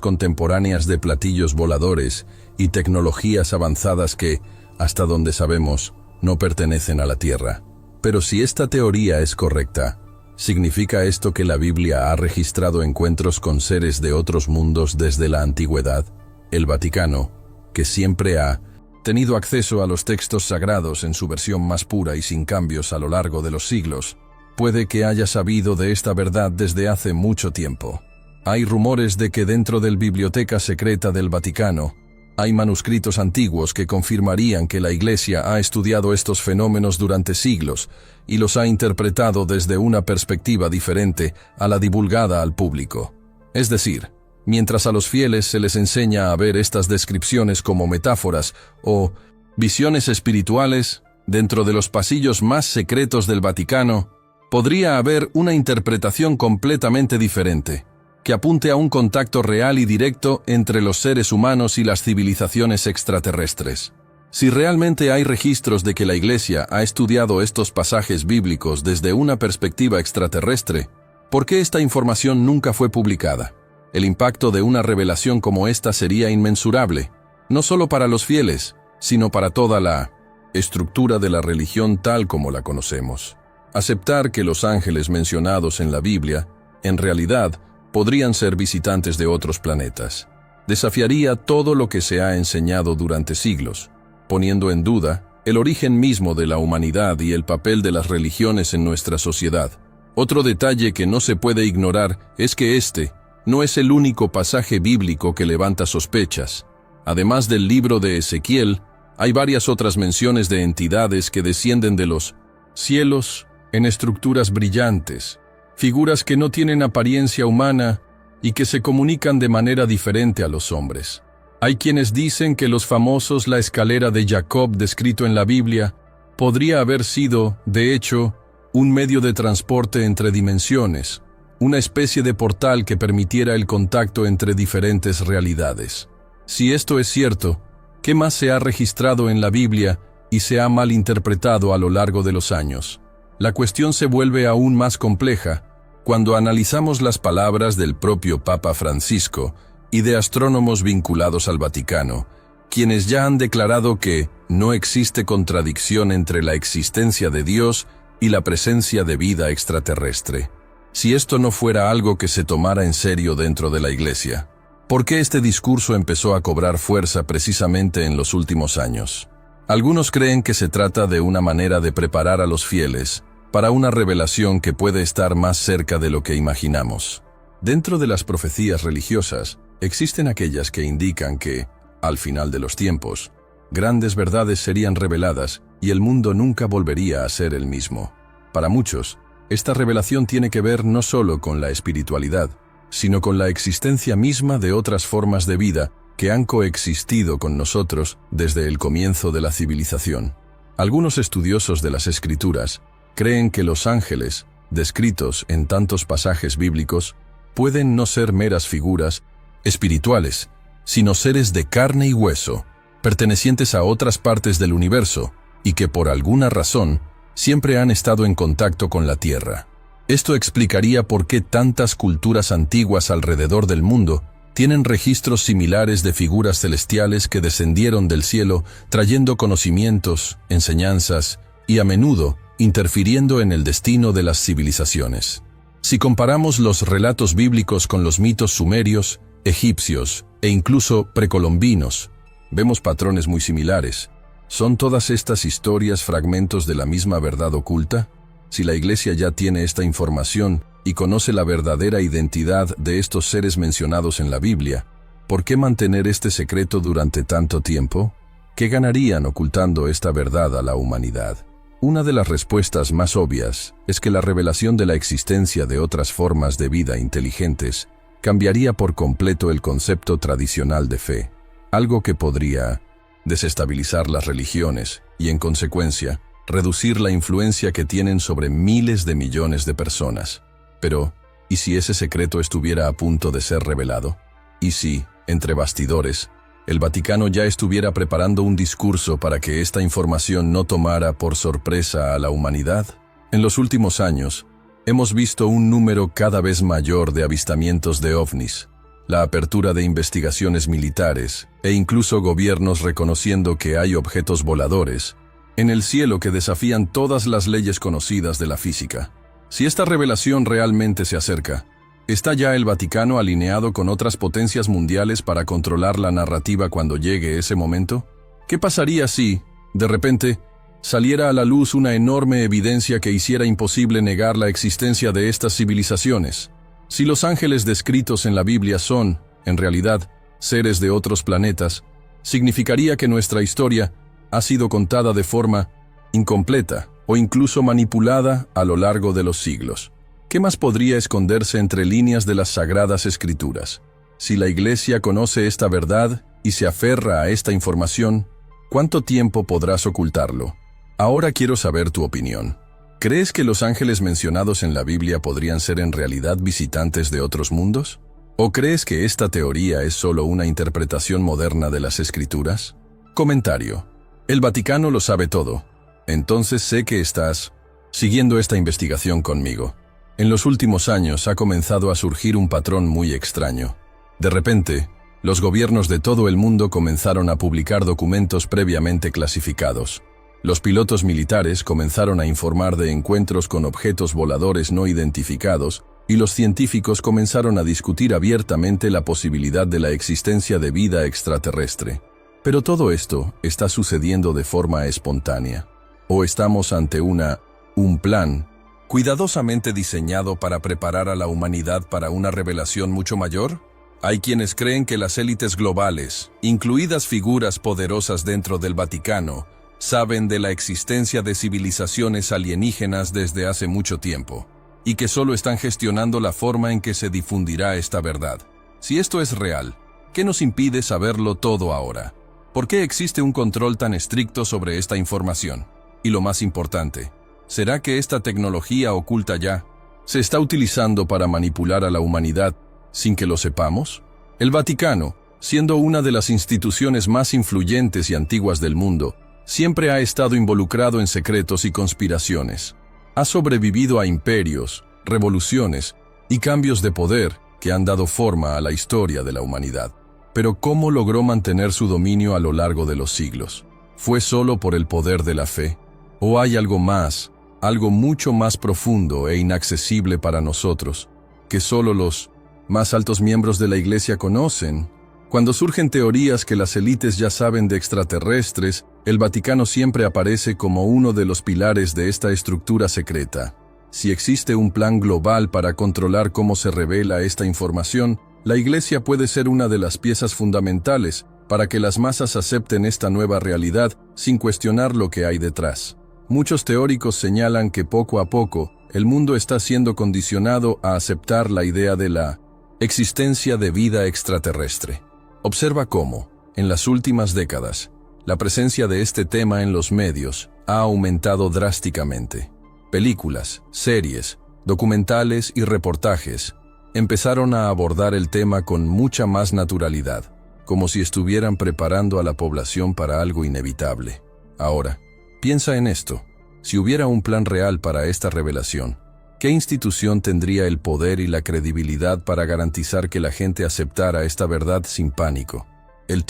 contemporáneas de platillos voladores y tecnologías avanzadas que, hasta donde sabemos, no pertenecen a la Tierra. Pero si esta teoría es correcta, ¿significa esto que la Biblia ha registrado encuentros con seres de otros mundos desde la antigüedad? El Vaticano, que siempre ha tenido acceso a los textos sagrados en su versión más pura y sin cambios a lo largo de los siglos, puede que haya sabido de esta verdad desde hace mucho tiempo. Hay rumores de que dentro del Biblioteca Secreta del Vaticano hay manuscritos antiguos que confirmarían que la Iglesia ha estudiado estos fenómenos durante siglos y los ha interpretado desde una perspectiva diferente a la divulgada al público. Es decir, mientras a los fieles se les enseña a ver estas descripciones como metáforas o visiones espirituales, dentro de los pasillos más secretos del Vaticano, podría haber una interpretación completamente diferente, que apunte a un contacto real y directo entre los seres humanos y las civilizaciones extraterrestres. Si realmente hay registros de que la Iglesia ha estudiado estos pasajes bíblicos desde una perspectiva extraterrestre, ¿por qué esta información nunca fue publicada? El impacto de una revelación como esta sería inmensurable, no solo para los fieles, sino para toda la estructura de la religión tal como la conocemos. Aceptar que los ángeles mencionados en la Biblia, en realidad, podrían ser visitantes de otros planetas. Desafiaría todo lo que se ha enseñado durante siglos, poniendo en duda el origen mismo de la humanidad y el papel de las religiones en nuestra sociedad. Otro detalle que no se puede ignorar es que este no es el único pasaje bíblico que levanta sospechas. Además del libro de Ezequiel, hay varias otras menciones de entidades que descienden de los cielos en estructuras brillantes, figuras que no tienen apariencia humana y que se comunican de manera diferente a los hombres. Hay quienes dicen que los famosos la escalera de Jacob descrito en la Biblia podría haber sido, de hecho, un medio de transporte entre dimensiones, una especie de portal que permitiera el contacto entre diferentes realidades. Si esto es cierto, ¿qué más se ha registrado en la Biblia y se ha malinterpretado a lo largo de los años? La cuestión se vuelve aún más compleja cuando analizamos las palabras del propio Papa Francisco y de astrónomos vinculados al Vaticano, quienes ya han declarado que no existe contradicción entre la existencia de Dios y la presencia de vida extraterrestre. Si esto no fuera algo que se tomara en serio dentro de la Iglesia, ¿por qué este discurso empezó a cobrar fuerza precisamente en los últimos años? Algunos creen que se trata de una manera de preparar a los fieles para una revelación que puede estar más cerca de lo que imaginamos. Dentro de las profecías religiosas, existen aquellas que indican que, al final de los tiempos, grandes verdades serían reveladas y el mundo nunca volvería a ser el mismo. Para muchos, esta revelación tiene que ver no solo con la espiritualidad, sino con la existencia misma de otras formas de vida que han coexistido con nosotros desde el comienzo de la civilización. Algunos estudiosos de las Escrituras creen que los ángeles, descritos en tantos pasajes bíblicos, pueden no ser meras figuras espirituales, sino seres de carne y hueso, pertenecientes a otras partes del universo, y que por alguna razón siempre han estado en contacto con la Tierra. Esto explicaría por qué tantas culturas antiguas alrededor del mundo tienen registros similares de figuras celestiales que descendieron del cielo trayendo conocimientos, enseñanzas y, a menudo, interfiriendo en el destino de las civilizaciones. Si comparamos los relatos bíblicos con los mitos sumerios, egipcios e incluso precolombinos, vemos patrones muy similares. ¿Son todas estas historias fragmentos de la misma verdad oculta? Si la Iglesia ya tiene esta información y conoce la verdadera identidad de estos seres mencionados en la Biblia, ¿por qué mantener este secreto durante tanto tiempo? ¿Qué ganarían ocultando esta verdad a la humanidad? Una de las respuestas más obvias es que la revelación de la existencia de otras formas de vida inteligentes cambiaría por completo el concepto tradicional de fe, algo que podría desestabilizar las religiones y, en consecuencia, reducir la influencia que tienen sobre miles de millones de personas. Pero, ¿y si ese secreto estuviera a punto de ser revelado? ¿Y si, entre bastidores, el Vaticano ya estuviera preparando un discurso para que esta información no tomara por sorpresa a la humanidad? En los últimos años, hemos visto un número cada vez mayor de avistamientos de ovnis, la apertura de investigaciones militares e incluso gobiernos reconociendo que hay objetos voladores en el cielo que desafían todas las leyes conocidas de la física. Si esta revelación realmente se acerca, ¿está ya el Vaticano alineado con otras potencias mundiales para controlar la narrativa cuando llegue ese momento? ¿Qué pasaría si, de repente, saliera a la luz una enorme evidencia que hiciera imposible negar la existencia de estas civilizaciones? Si los ángeles descritos en la Biblia son, en realidad, seres de otros planetas, significaría que nuestra historia ha sido contada de forma incompleta o incluso manipulada a lo largo de los siglos. ¿Qué más podría esconderse entre líneas de las Sagradas Escrituras? Si la Iglesia conoce esta verdad y se aferra a esta información, ¿cuánto tiempo podrás ocultarlo? Ahora quiero saber tu opinión. ¿Crees que los ángeles mencionados en la Biblia podrían ser en realidad visitantes de otros mundos? ¿O crees que esta teoría es solo una interpretación moderna de las Escrituras? Comentario. El Vaticano lo sabe todo. Entonces sé que estás siguiendo esta investigación conmigo. En los últimos años ha comenzado a surgir un patrón muy extraño. De repente, los gobiernos de todo el mundo comenzaron a publicar documentos previamente clasificados. Los pilotos militares comenzaron a informar de encuentros con objetos voladores no identificados y los científicos comenzaron a discutir abiertamente la posibilidad de la existencia de vida extraterrestre. Pero todo esto está sucediendo de forma espontánea. ¿O estamos ante un plan cuidadosamente diseñado para preparar a la humanidad para una revelación mucho mayor? Hay quienes creen que las élites globales, incluidas figuras poderosas dentro del Vaticano, saben de la existencia de civilizaciones alienígenas desde hace mucho tiempo, y que solo están gestionando la forma en que se difundirá esta verdad. Si esto es real, ¿qué nos impide saberlo todo ahora? ¿Por qué existe un control tan estricto sobre esta información? Y lo más importante, ¿será que esta tecnología oculta ya se está utilizando para manipular a la humanidad sin que lo sepamos? El Vaticano, siendo una de las instituciones más influyentes y antiguas del mundo, siempre ha estado involucrado en secretos y conspiraciones. Ha sobrevivido a imperios, revoluciones y cambios de poder que han dado forma a la historia de la humanidad. Pero ¿cómo logró mantener su dominio a lo largo de los siglos? ¿Fue solo por el poder de la fe? ¿O hay algo más, algo mucho más profundo e inaccesible para nosotros, que solo los más altos miembros de la Iglesia conocen? Cuando surgen teorías que las élites ya saben de extraterrestres, el Vaticano siempre aparece como uno de los pilares de esta estructura secreta. Si existe un plan global para controlar cómo se revela esta información, la Iglesia puede ser una de las piezas fundamentales para que las masas acepten esta nueva realidad sin cuestionar lo que hay detrás. Muchos teóricos señalan que poco a poco el mundo está siendo condicionado a aceptar la idea de la existencia de vida extraterrestre. Observa cómo, en las últimas décadas, la presencia de este tema en los medios ha aumentado drásticamente. Películas, series, documentales y reportajes empezaron a abordar el tema con mucha más naturalidad, como si estuvieran preparando a la población para algo inevitable. Ahora, piensa en esto. Si hubiera un plan real para esta revelación, ¿qué institución tendría el poder y la credibilidad para garantizar que la gente aceptara esta verdad sin pánico? El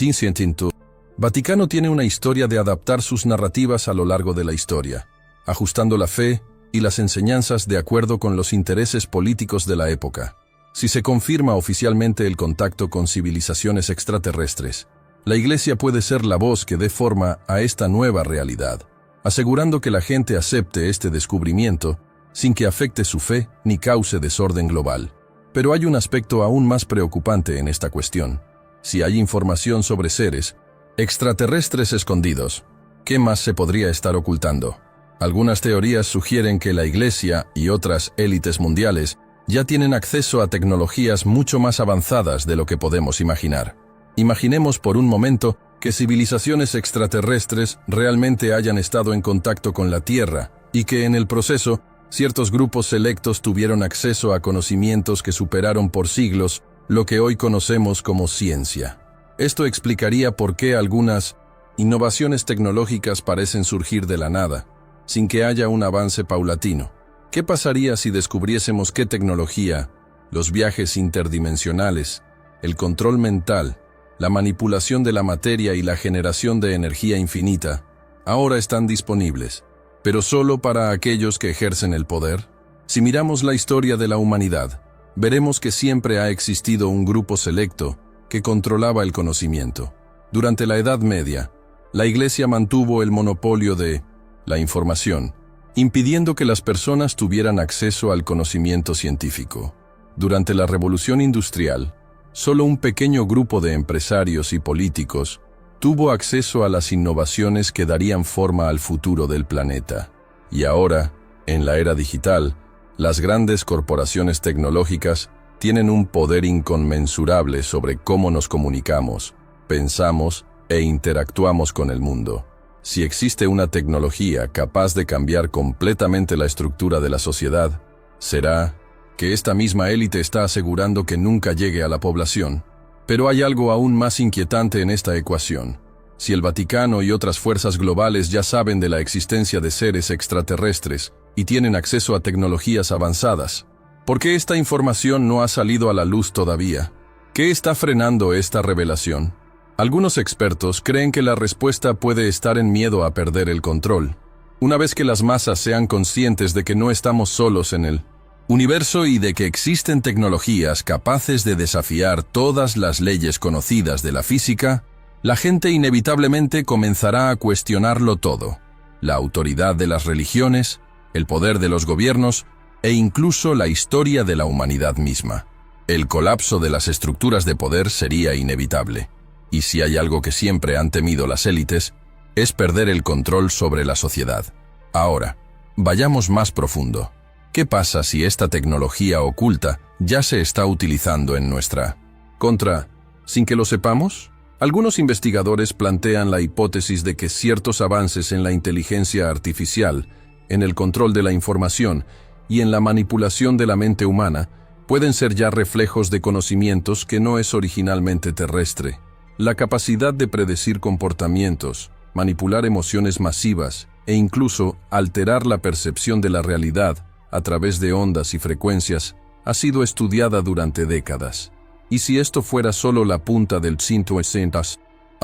Vaticano tiene una historia de adaptar sus narrativas a lo largo de la historia, ajustando la fe y las enseñanzas de acuerdo con los intereses políticos de la época. Si se confirma oficialmente el contacto con civilizaciones extraterrestres, la Iglesia puede ser la voz que dé forma a esta nueva realidad, asegurando que la gente acepte este descubrimiento sin que afecte su fe ni cause desorden global. Pero hay un aspecto aún más preocupante en esta cuestión. Si hay información sobre seres extraterrestres escondidos, ¿qué más se podría estar ocultando? Algunas teorías sugieren que la Iglesia y otras élites mundiales ya tienen acceso a tecnologías mucho más avanzadas de lo que podemos imaginar. Imaginemos por un momento que civilizaciones extraterrestres realmente hayan estado en contacto con la Tierra y que en el proceso ciertos grupos selectos tuvieron acceso a conocimientos que superaron por siglos lo que hoy conocemos como ciencia. Esto explicaría por qué algunas innovaciones tecnológicas parecen surgir de la nada, sin que haya un avance paulatino. ¿Qué pasaría si descubriésemos qué tecnología, los viajes interdimensionales, el control mental, la manipulación de la materia y la generación de energía infinita, ahora están disponibles, pero solo para aquellos que ejercen el poder? Si miramos la historia de la humanidad, veremos que siempre ha existido un grupo selecto que controlaba el conocimiento. Durante la Edad Media, la Iglesia mantuvo el monopolio de la información, impidiendo que las personas tuvieran acceso al conocimiento científico. Durante la Revolución Industrial, solo un pequeño grupo de empresarios y políticos tuvo acceso a las innovaciones que darían forma al futuro del planeta. Y ahora, en la era digital, las grandes corporaciones tecnológicas tienen un poder inconmensurable sobre cómo nos comunicamos, pensamos e interactuamos con el mundo. Si existe una tecnología capaz de cambiar completamente la estructura de la sociedad, será que esta misma élite está asegurando que nunca llegue a la población. Pero hay algo aún más inquietante en esta ecuación. Si el Vaticano y otras fuerzas globales ya saben de la existencia de seres extraterrestres y tienen acceso a tecnologías avanzadas, ¿por qué esta información no ha salido a la luz todavía? ¿Qué está frenando esta revelación? Algunos expertos creen que la respuesta puede estar en miedo a perder el control. Una vez que las masas sean conscientes de que no estamos solos en el universo y de que existen tecnologías capaces de desafiar todas las leyes conocidas de la física, la gente inevitablemente comenzará a cuestionarlo todo: la autoridad de las religiones, el poder de los gobiernos e incluso la historia de la humanidad misma. El colapso de las estructuras de poder sería inevitable. Y si hay algo que siempre han temido las élites, es perder el control sobre la sociedad. Ahora, vayamos más profundo. ¿Qué pasa si esta tecnología oculta ya se está utilizando en nuestra contra, sin que lo sepamos? Algunos investigadores plantean la hipótesis de que ciertos avances en la inteligencia artificial, en el control de la información y en la manipulación de la mente humana pueden ser ya reflejos de conocimientos que no es originalmente terrestre. La capacidad de predecir comportamientos, manipular emociones masivas e incluso alterar la percepción de la realidad a través de ondas y frecuencias ha sido estudiada durante décadas. Y si esto fuera solo la punta del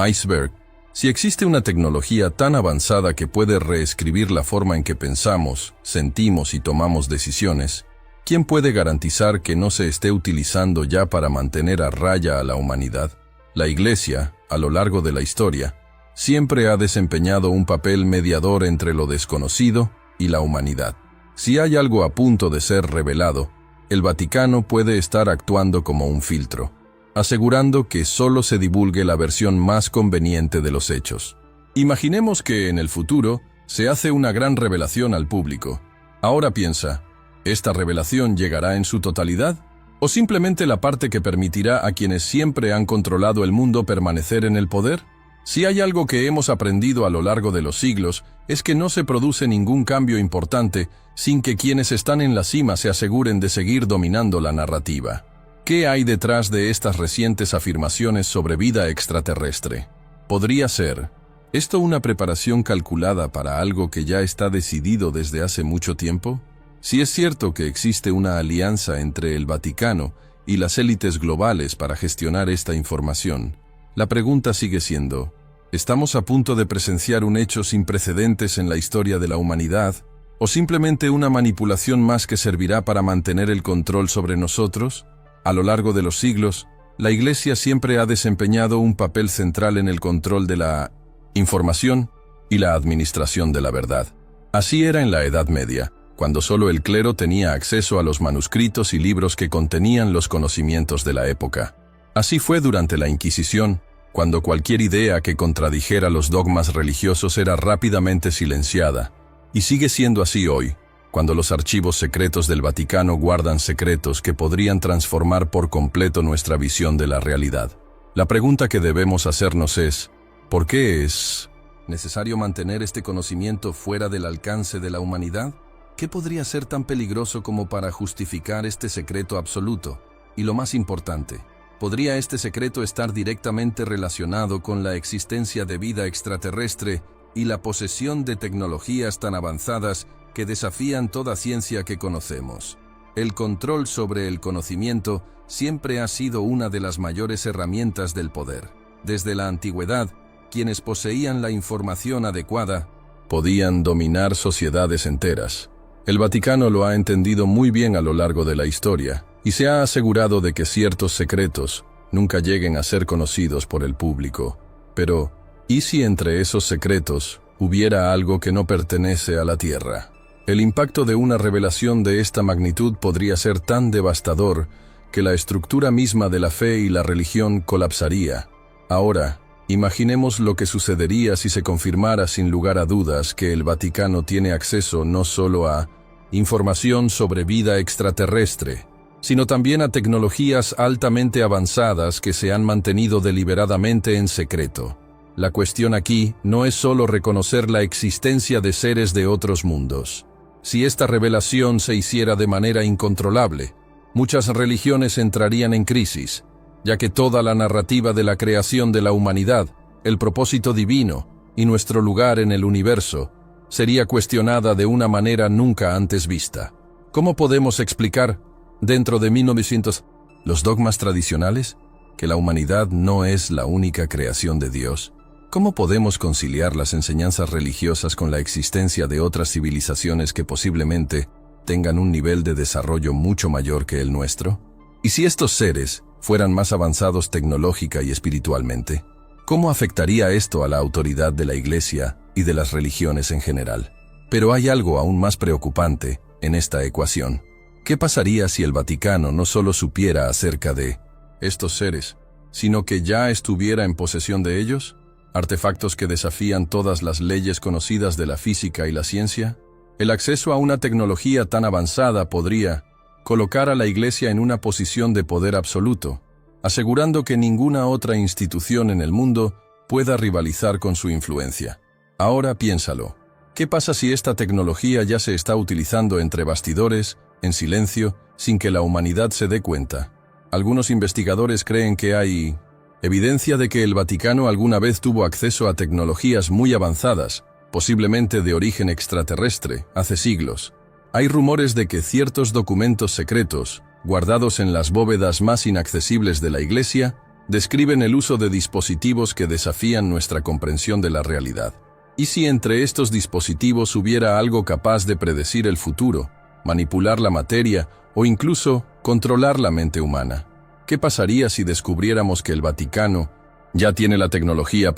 iceberg, si existe una tecnología tan avanzada que puede reescribir la forma en que pensamos, sentimos y tomamos decisiones, ¿quién puede garantizar que no se esté utilizando ya para mantener a raya a la humanidad? La Iglesia, a lo largo de la historia, siempre ha desempeñado un papel mediador entre lo desconocido y la humanidad. Si hay algo a punto de ser revelado, el Vaticano puede estar actuando como un filtro, asegurando que solo se divulgue la versión más conveniente de los hechos. Imaginemos que en el futuro se hace una gran revelación al público. Ahora piensa, ¿esta revelación llegará en su totalidad? ¿O simplemente la parte que permitirá a quienes siempre han controlado el mundo permanecer en el poder? Si hay algo que hemos aprendido a lo largo de los siglos, es que no se produce ningún cambio importante sin que quienes están en la cima se aseguren de seguir dominando la narrativa. ¿Qué hay detrás de estas recientes afirmaciones sobre vida extraterrestre? ¿Podría ser esto una preparación calculada para algo que ya está decidido desde hace mucho tiempo? Si es cierto que existe una alianza entre el Vaticano y las élites globales para gestionar esta información, la pregunta sigue siendo: ¿estamos a punto de presenciar un hecho sin precedentes en la historia de la humanidad, o simplemente una manipulación más que servirá para mantener el control sobre nosotros? A lo largo de los siglos, la Iglesia siempre ha desempeñado un papel central en el control de la información y la administración de la verdad. Así era en la Edad Media, cuando solo el clero tenía acceso a los manuscritos y libros que contenían los conocimientos de la época. Así fue durante la Inquisición, cuando cualquier idea que contradijera los dogmas religiosos era rápidamente silenciada. Y sigue siendo así hoy, cuando los archivos secretos del Vaticano guardan secretos que podrían transformar por completo nuestra visión de la realidad. La pregunta que debemos hacernos es: ¿por qué es necesario mantener este conocimiento fuera del alcance de la humanidad? ¿Qué podría ser tan peligroso como para justificar este secreto absoluto? Y lo más importante, ¿podría este secreto estar directamente relacionado con la existencia de vida extraterrestre y la posesión de tecnologías tan avanzadas que desafían toda ciencia que conocemos? El control sobre el conocimiento siempre ha sido una de las mayores herramientas del poder. Desde la antigüedad, quienes poseían la información adecuada podían dominar sociedades enteras. El Vaticano lo ha entendido muy bien a lo largo de la historia y se ha asegurado de que ciertos secretos nunca lleguen a ser conocidos por el público. Pero, ¿y si entre esos secretos hubiera algo que no pertenece a la Tierra? El impacto de una revelación de esta magnitud podría ser tan devastador que la estructura misma de la fe y la religión colapsaría. Ahora, imaginemos lo que sucedería si se confirmara sin lugar a dudas que el Vaticano tiene acceso no solo a información sobre vida extraterrestre, sino también a tecnologías altamente avanzadas que se han mantenido deliberadamente en secreto. La cuestión aquí no es solo reconocer la existencia de seres de otros mundos. Si esta revelación se hiciera de manera incontrolable, muchas religiones entrarían en crisis, ya que toda la narrativa de la creación de la humanidad, el propósito divino y nuestro lugar en el universo sería cuestionada de una manera nunca antes vista. ¿Cómo podemos explicar, dentro de 1900, los dogmas tradicionales, que la humanidad no es la única creación de Dios? ¿Cómo podemos conciliar las enseñanzas religiosas con la existencia de otras civilizaciones que posiblemente tengan un nivel de desarrollo mucho mayor que el nuestro? ¿Y si estos seres fueran más avanzados tecnológica y espiritualmente? ¿Cómo afectaría esto a la autoridad de la Iglesia y de las religiones en general? Pero hay algo aún más preocupante en esta ecuación. ¿Qué pasaría si el Vaticano no solo supiera acerca de estos seres, sino que ya estuviera en posesión de ellos? ¿Artefactos que desafían todas las leyes conocidas de la física y la ciencia? El acceso a una tecnología tan avanzada podría colocar a la Iglesia en una posición de poder absoluto, asegurando que ninguna otra institución en el mundo pueda rivalizar con su influencia. Ahora piénsalo. ¿Qué pasa si esta tecnología ya se está utilizando entre bastidores, en silencio, sin que la humanidad se dé cuenta? Algunos investigadores creen que hay evidencia de que el Vaticano alguna vez tuvo acceso a tecnologías muy avanzadas, posiblemente de origen extraterrestre, hace siglos. Hay rumores de que ciertos documentos secretos, guardados en las bóvedas más inaccesibles de la Iglesia, describen el uso de dispositivos que desafían nuestra comprensión de la realidad. ¿Y si entre estos dispositivos hubiera algo capaz de predecir el futuro, manipular la materia o incluso controlar la mente humana? ¿Qué pasaría si descubriéramos que el Vaticano ya tiene la tecnología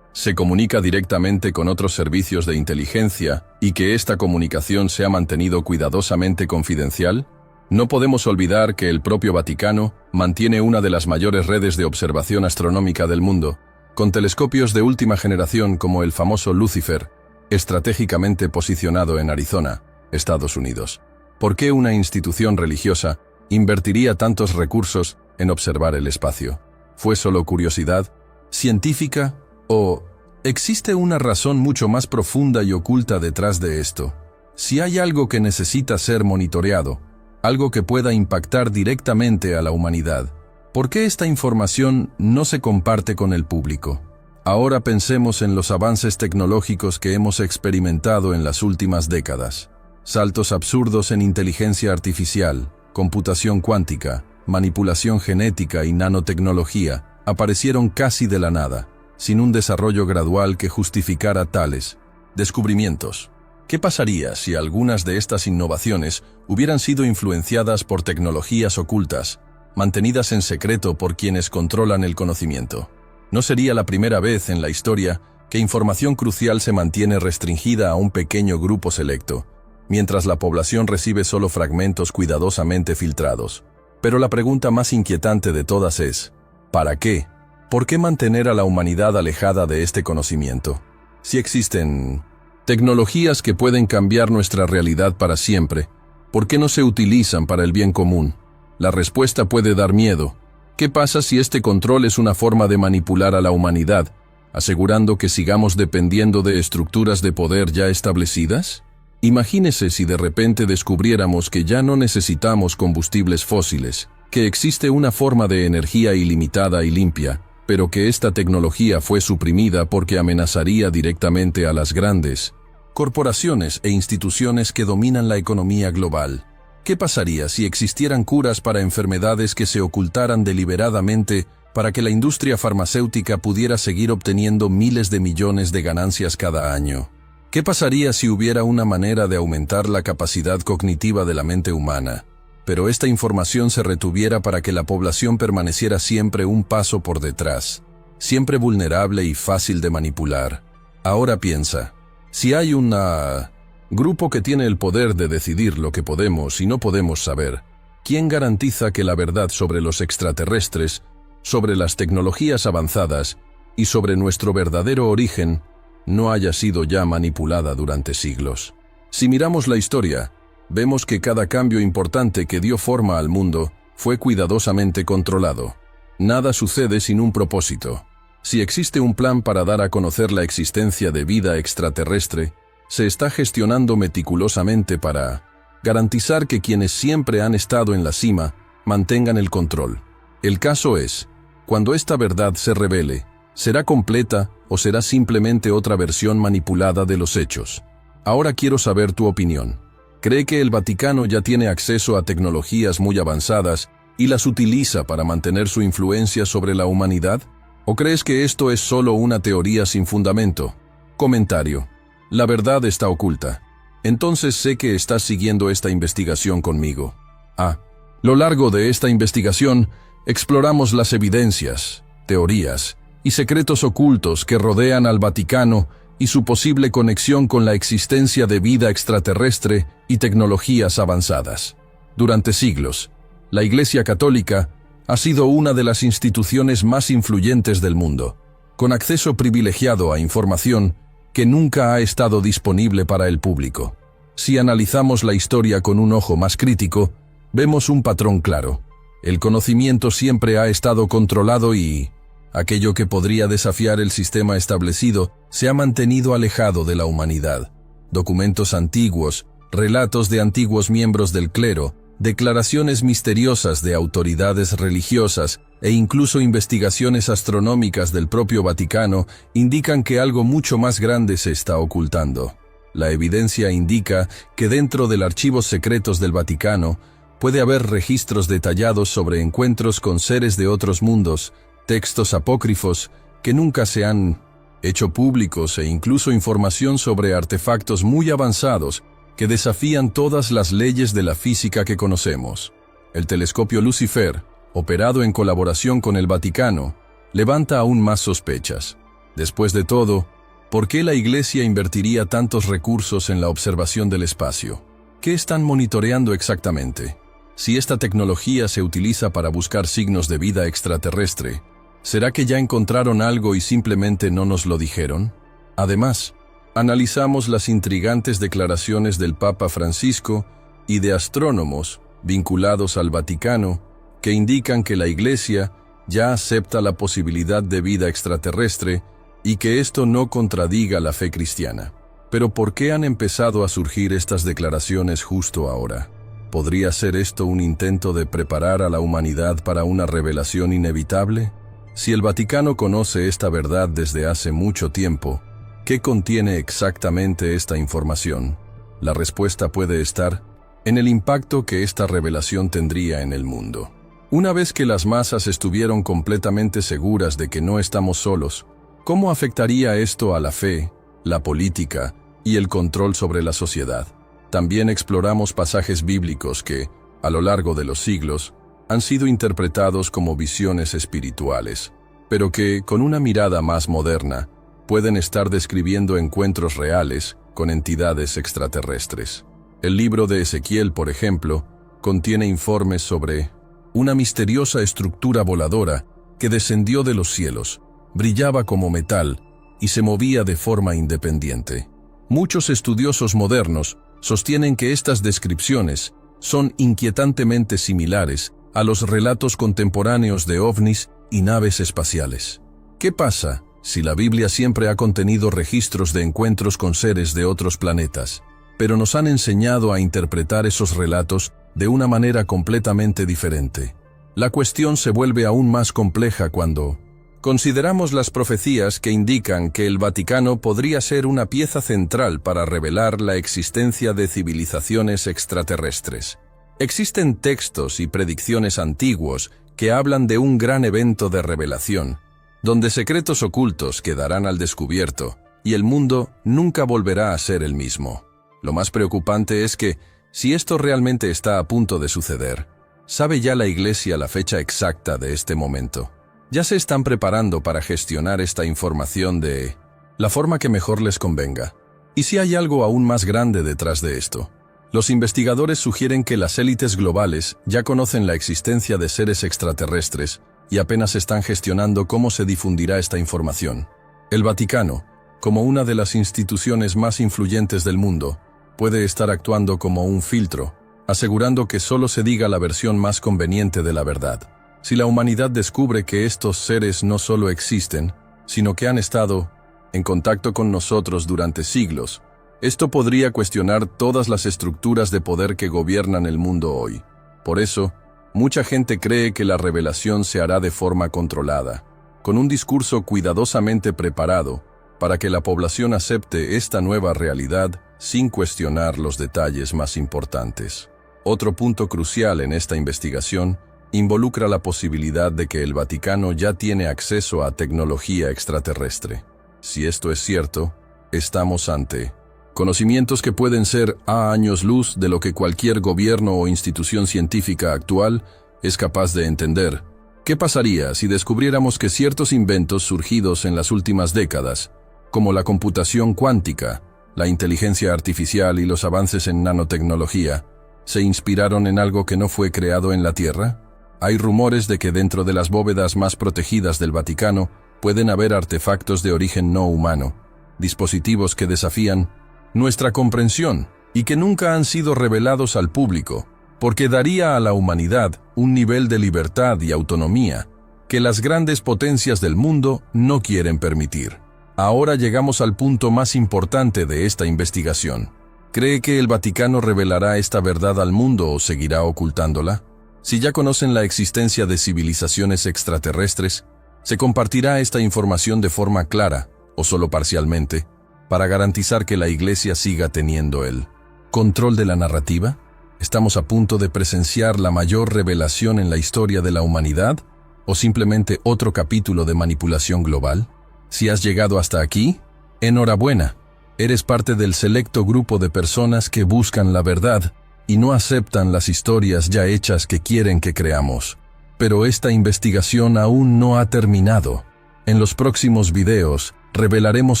se comunica directamente con otros servicios de inteligencia y que esta comunicación se ha mantenido cuidadosamente confidencial? No podemos olvidar que el propio Vaticano mantiene una de las mayores redes de observación astronómica del mundo, con telescopios de última generación como el famoso Lucifer, estratégicamente posicionado en Arizona, Estados Unidos. ¿Por qué una institución religiosa invertiría tantos recursos en observar el espacio? ¿Fue solo curiosidad científica o existe una razón mucho más profunda y oculta detrás de esto? Si hay algo que necesita ser monitoreado, algo que pueda impactar directamente a la humanidad, ¿por qué esta información no se comparte con el público? Ahora pensemos en los avances tecnológicos que hemos experimentado en las últimas décadas. Saltos absurdos en inteligencia artificial, computación cuántica, manipulación genética y nanotecnología aparecieron casi de la nada, sin un desarrollo gradual que justificara tales descubrimientos. ¿Qué pasaría si algunas de estas innovaciones hubieran sido influenciadas por tecnologías ocultas, mantenidas en secreto por quienes controlan el conocimiento? No sería la primera vez en la historia que información crucial se mantiene restringida a un pequeño grupo selecto, mientras la población recibe solo fragmentos cuidadosamente filtrados. Pero la pregunta más inquietante de todas es, ¿para qué? ¿Por qué mantener a la humanidad alejada de este conocimiento? Si existen tecnologías que pueden cambiar nuestra realidad para siempre, ¿por qué no se utilizan para el bien común? La respuesta puede dar miedo. ¿Qué pasa si este control es una forma de manipular a la humanidad, asegurando que sigamos dependiendo de estructuras de poder ya establecidas? Imagínese si de repente descubriéramos que ya no necesitamos combustibles fósiles, que existe una forma de energía ilimitada y limpia, pero que esta tecnología fue suprimida porque amenazaría directamente a las grandes corporaciones e instituciones que dominan la economía global. ¿Qué pasaría si existieran curas para enfermedades que se ocultaran deliberadamente para que la industria farmacéutica pudiera seguir obteniendo miles de millones de ganancias cada año? ¿Qué pasaría si hubiera una manera de aumentar la capacidad cognitiva de la mente humana, pero esta información se retuviera para que la población permaneciera siempre un paso por detrás, siempre vulnerable y fácil de manipular? Ahora piensa, si hay una grupo que tiene el poder de decidir lo que podemos y no podemos saber. ¿Quién garantiza que la verdad sobre los extraterrestres, sobre las tecnologías avanzadas y sobre nuestro verdadero origen no haya sido ya manipulada durante siglos? Si miramos la historia, vemos que cada cambio importante que dio forma al mundo fue cuidadosamente controlado. Nada sucede sin un propósito. Si existe un plan para dar a conocer la existencia de vida extraterrestre, se está gestionando meticulosamente para garantizar que quienes siempre han estado en la cima mantengan el control. El caso es, cuando esta verdad se revele, ¿será completa o será simplemente otra versión manipulada de los hechos? Ahora quiero saber tu opinión. ¿Cree que el Vaticano ya tiene acceso a tecnologías muy avanzadas y las utiliza para mantener su influencia sobre la humanidad? ¿O crees que esto es solo una teoría sin fundamento? Comentario. La verdad está oculta. Entonces sé que estás siguiendo esta investigación conmigo. A lo largo de esta investigación, exploramos las evidencias, teorías y secretos ocultos que rodean al Vaticano y su posible conexión con la existencia de vida extraterrestre y tecnologías avanzadas. Durante siglos, la Iglesia Católica ha sido una de las instituciones más influyentes del mundo, con acceso privilegiado a información que nunca ha estado disponible para el público. Si analizamos la historia con un ojo más crítico, vemos un patrón claro. El conocimiento siempre ha estado controlado y aquello que podría desafiar el sistema establecido se ha mantenido alejado de la humanidad. Documentos antiguos, relatos de antiguos miembros del clero, declaraciones misteriosas de autoridades religiosas e incluso investigaciones astronómicas del propio Vaticano indican que algo mucho más grande se está ocultando. La evidencia indica que dentro del archivos secretos del Vaticano puede haber registros detallados sobre encuentros con seres de otros mundos, textos apócrifos que nunca se han hecho públicos e incluso información sobre artefactos muy avanzados que desafían todas las leyes de la física que conocemos. El telescopio Lucifer, operado en colaboración con el Vaticano, levanta aún más sospechas. Después de todo, ¿por qué la Iglesia invertiría tantos recursos en la observación del espacio? ¿Qué están monitoreando exactamente? Si esta tecnología se utiliza para buscar signos de vida extraterrestre, ¿será que ya encontraron algo y simplemente no nos lo dijeron? Además, analizamos las intrigantes declaraciones del Papa Francisco y de astrónomos vinculados al Vaticano que indican que la Iglesia ya acepta la posibilidad de vida extraterrestre y que esto no contradiga la fe cristiana. Pero ¿por qué han empezado a surgir estas declaraciones justo ahora? ¿Podría ser esto un intento de preparar a la humanidad para una revelación inevitable? Si el Vaticano conoce esta verdad desde hace mucho tiempo, ¿qué contiene exactamente esta información? La respuesta puede estar en el impacto que esta revelación tendría en el mundo. Una vez que las masas estuvieron completamente seguras de que no estamos solos, ¿cómo afectaría esto a la fe, la política y el control sobre la sociedad? También exploramos pasajes bíblicos que, a lo largo de los siglos, han sido interpretados como visiones espirituales, pero que, con una mirada más moderna, pueden estar describiendo encuentros reales con entidades extraterrestres. El libro de Ezequiel, por ejemplo, contiene informes sobre una misteriosa estructura voladora que descendió de los cielos, brillaba como metal y se movía de forma independiente. Muchos estudiosos modernos sostienen que estas descripciones son inquietantemente similares a los relatos contemporáneos de ovnis y naves espaciales. ¿Qué pasa si la Biblia siempre ha contenido registros de encuentros con seres de otros planetas, pero nos han enseñado a interpretar esos relatos de una manera completamente diferente? La cuestión se vuelve aún más compleja cuando consideramos las profecías que indican que el Vaticano podría ser una pieza central para revelar la existencia de civilizaciones extraterrestres. Existen textos y predicciones antiguos que hablan de un gran evento de revelación, donde secretos ocultos quedarán al descubierto y el mundo nunca volverá a ser el mismo. Lo más preocupante es que, si esto realmente está a punto de suceder, ¿sabe ya la Iglesia la fecha exacta de este momento? Ya se están preparando para gestionar esta información de la forma que mejor les convenga. ¿Y si hay algo aún más grande detrás de esto? Los investigadores sugieren que las élites globales ya conocen la existencia de seres extraterrestres y apenas están gestionando cómo se difundirá esta información. El Vaticano, como una de las instituciones más influyentes del mundo, puede estar actuando como un filtro, asegurando que solo se diga la versión más conveniente de la verdad. Si la humanidad descubre que estos seres no solo existen, sino que han estado en contacto con nosotros durante siglos, esto podría cuestionar todas las estructuras de poder que gobiernan el mundo hoy. Por eso, mucha gente cree que la revelación se hará de forma controlada, con un discurso cuidadosamente preparado para que la población acepte esta nueva realidad sin cuestionar los detalles más importantes. Otro punto crucial en esta investigación involucra la posibilidad de que el Vaticano ya tiene acceso a tecnología extraterrestre. Si esto es cierto, estamos ante conocimientos que pueden ser a años luz de lo que cualquier gobierno o institución científica actual es capaz de entender. ¿Qué pasaría si descubriéramos que ciertos inventos surgidos en las últimas décadas, como la computación cuántica, la inteligencia artificial y los avances en nanotecnología, se inspiraron en algo que no fue creado en la Tierra? Hay rumores de que dentro de las bóvedas más protegidas del Vaticano pueden haber artefactos de origen no humano, dispositivos que desafían nuestra comprensión y que nunca han sido revelados al público, porque daría a la humanidad un nivel de libertad y autonomía que las grandes potencias del mundo no quieren permitir. Ahora llegamos al punto más importante de esta investigación. ¿Cree que el Vaticano revelará esta verdad al mundo o seguirá ocultándola? Si ya conocen la existencia de civilizaciones extraterrestres, ¿se compartirá esta información de forma clara, o solo parcialmente, para garantizar que la Iglesia siga teniendo el control de la narrativa? ¿Estamos a punto de presenciar la mayor revelación en la historia de la humanidad, o simplemente otro capítulo de manipulación global? Si has llegado hasta aquí, enhorabuena. Eres parte del selecto grupo de personas que buscan la verdad y no aceptan las historias ya hechas que quieren que creamos. Pero esta investigación aún no ha terminado. En los próximos videos, revelaremos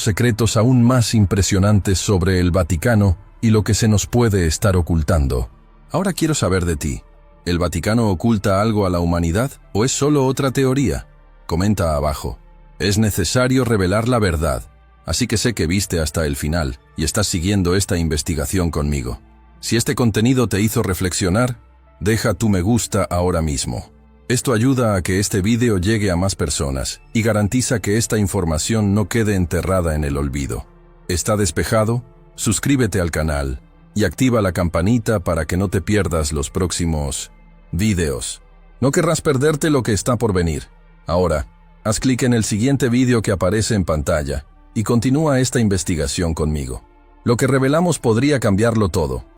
secretos aún más impresionantes sobre el Vaticano y lo que se nos puede estar ocultando. Ahora quiero saber de ti. ¿El Vaticano oculta algo a la humanidad o es solo otra teoría? Comenta abajo. Es necesario revelar la verdad, así que sé que viste hasta el final y estás siguiendo esta investigación conmigo. Si este contenido te hizo reflexionar, deja tu me gusta ahora mismo. Esto ayuda a que este video llegue a más personas y garantiza que esta información no quede enterrada en el olvido. ¿Está despejado? Suscríbete al canal y activa la campanita para que no te pierdas los próximos videos. No querrás perderte lo que está por venir. Ahora, haz clic en el siguiente video que aparece en pantalla y continúa esta investigación conmigo. Lo que revelamos podría cambiarlo todo.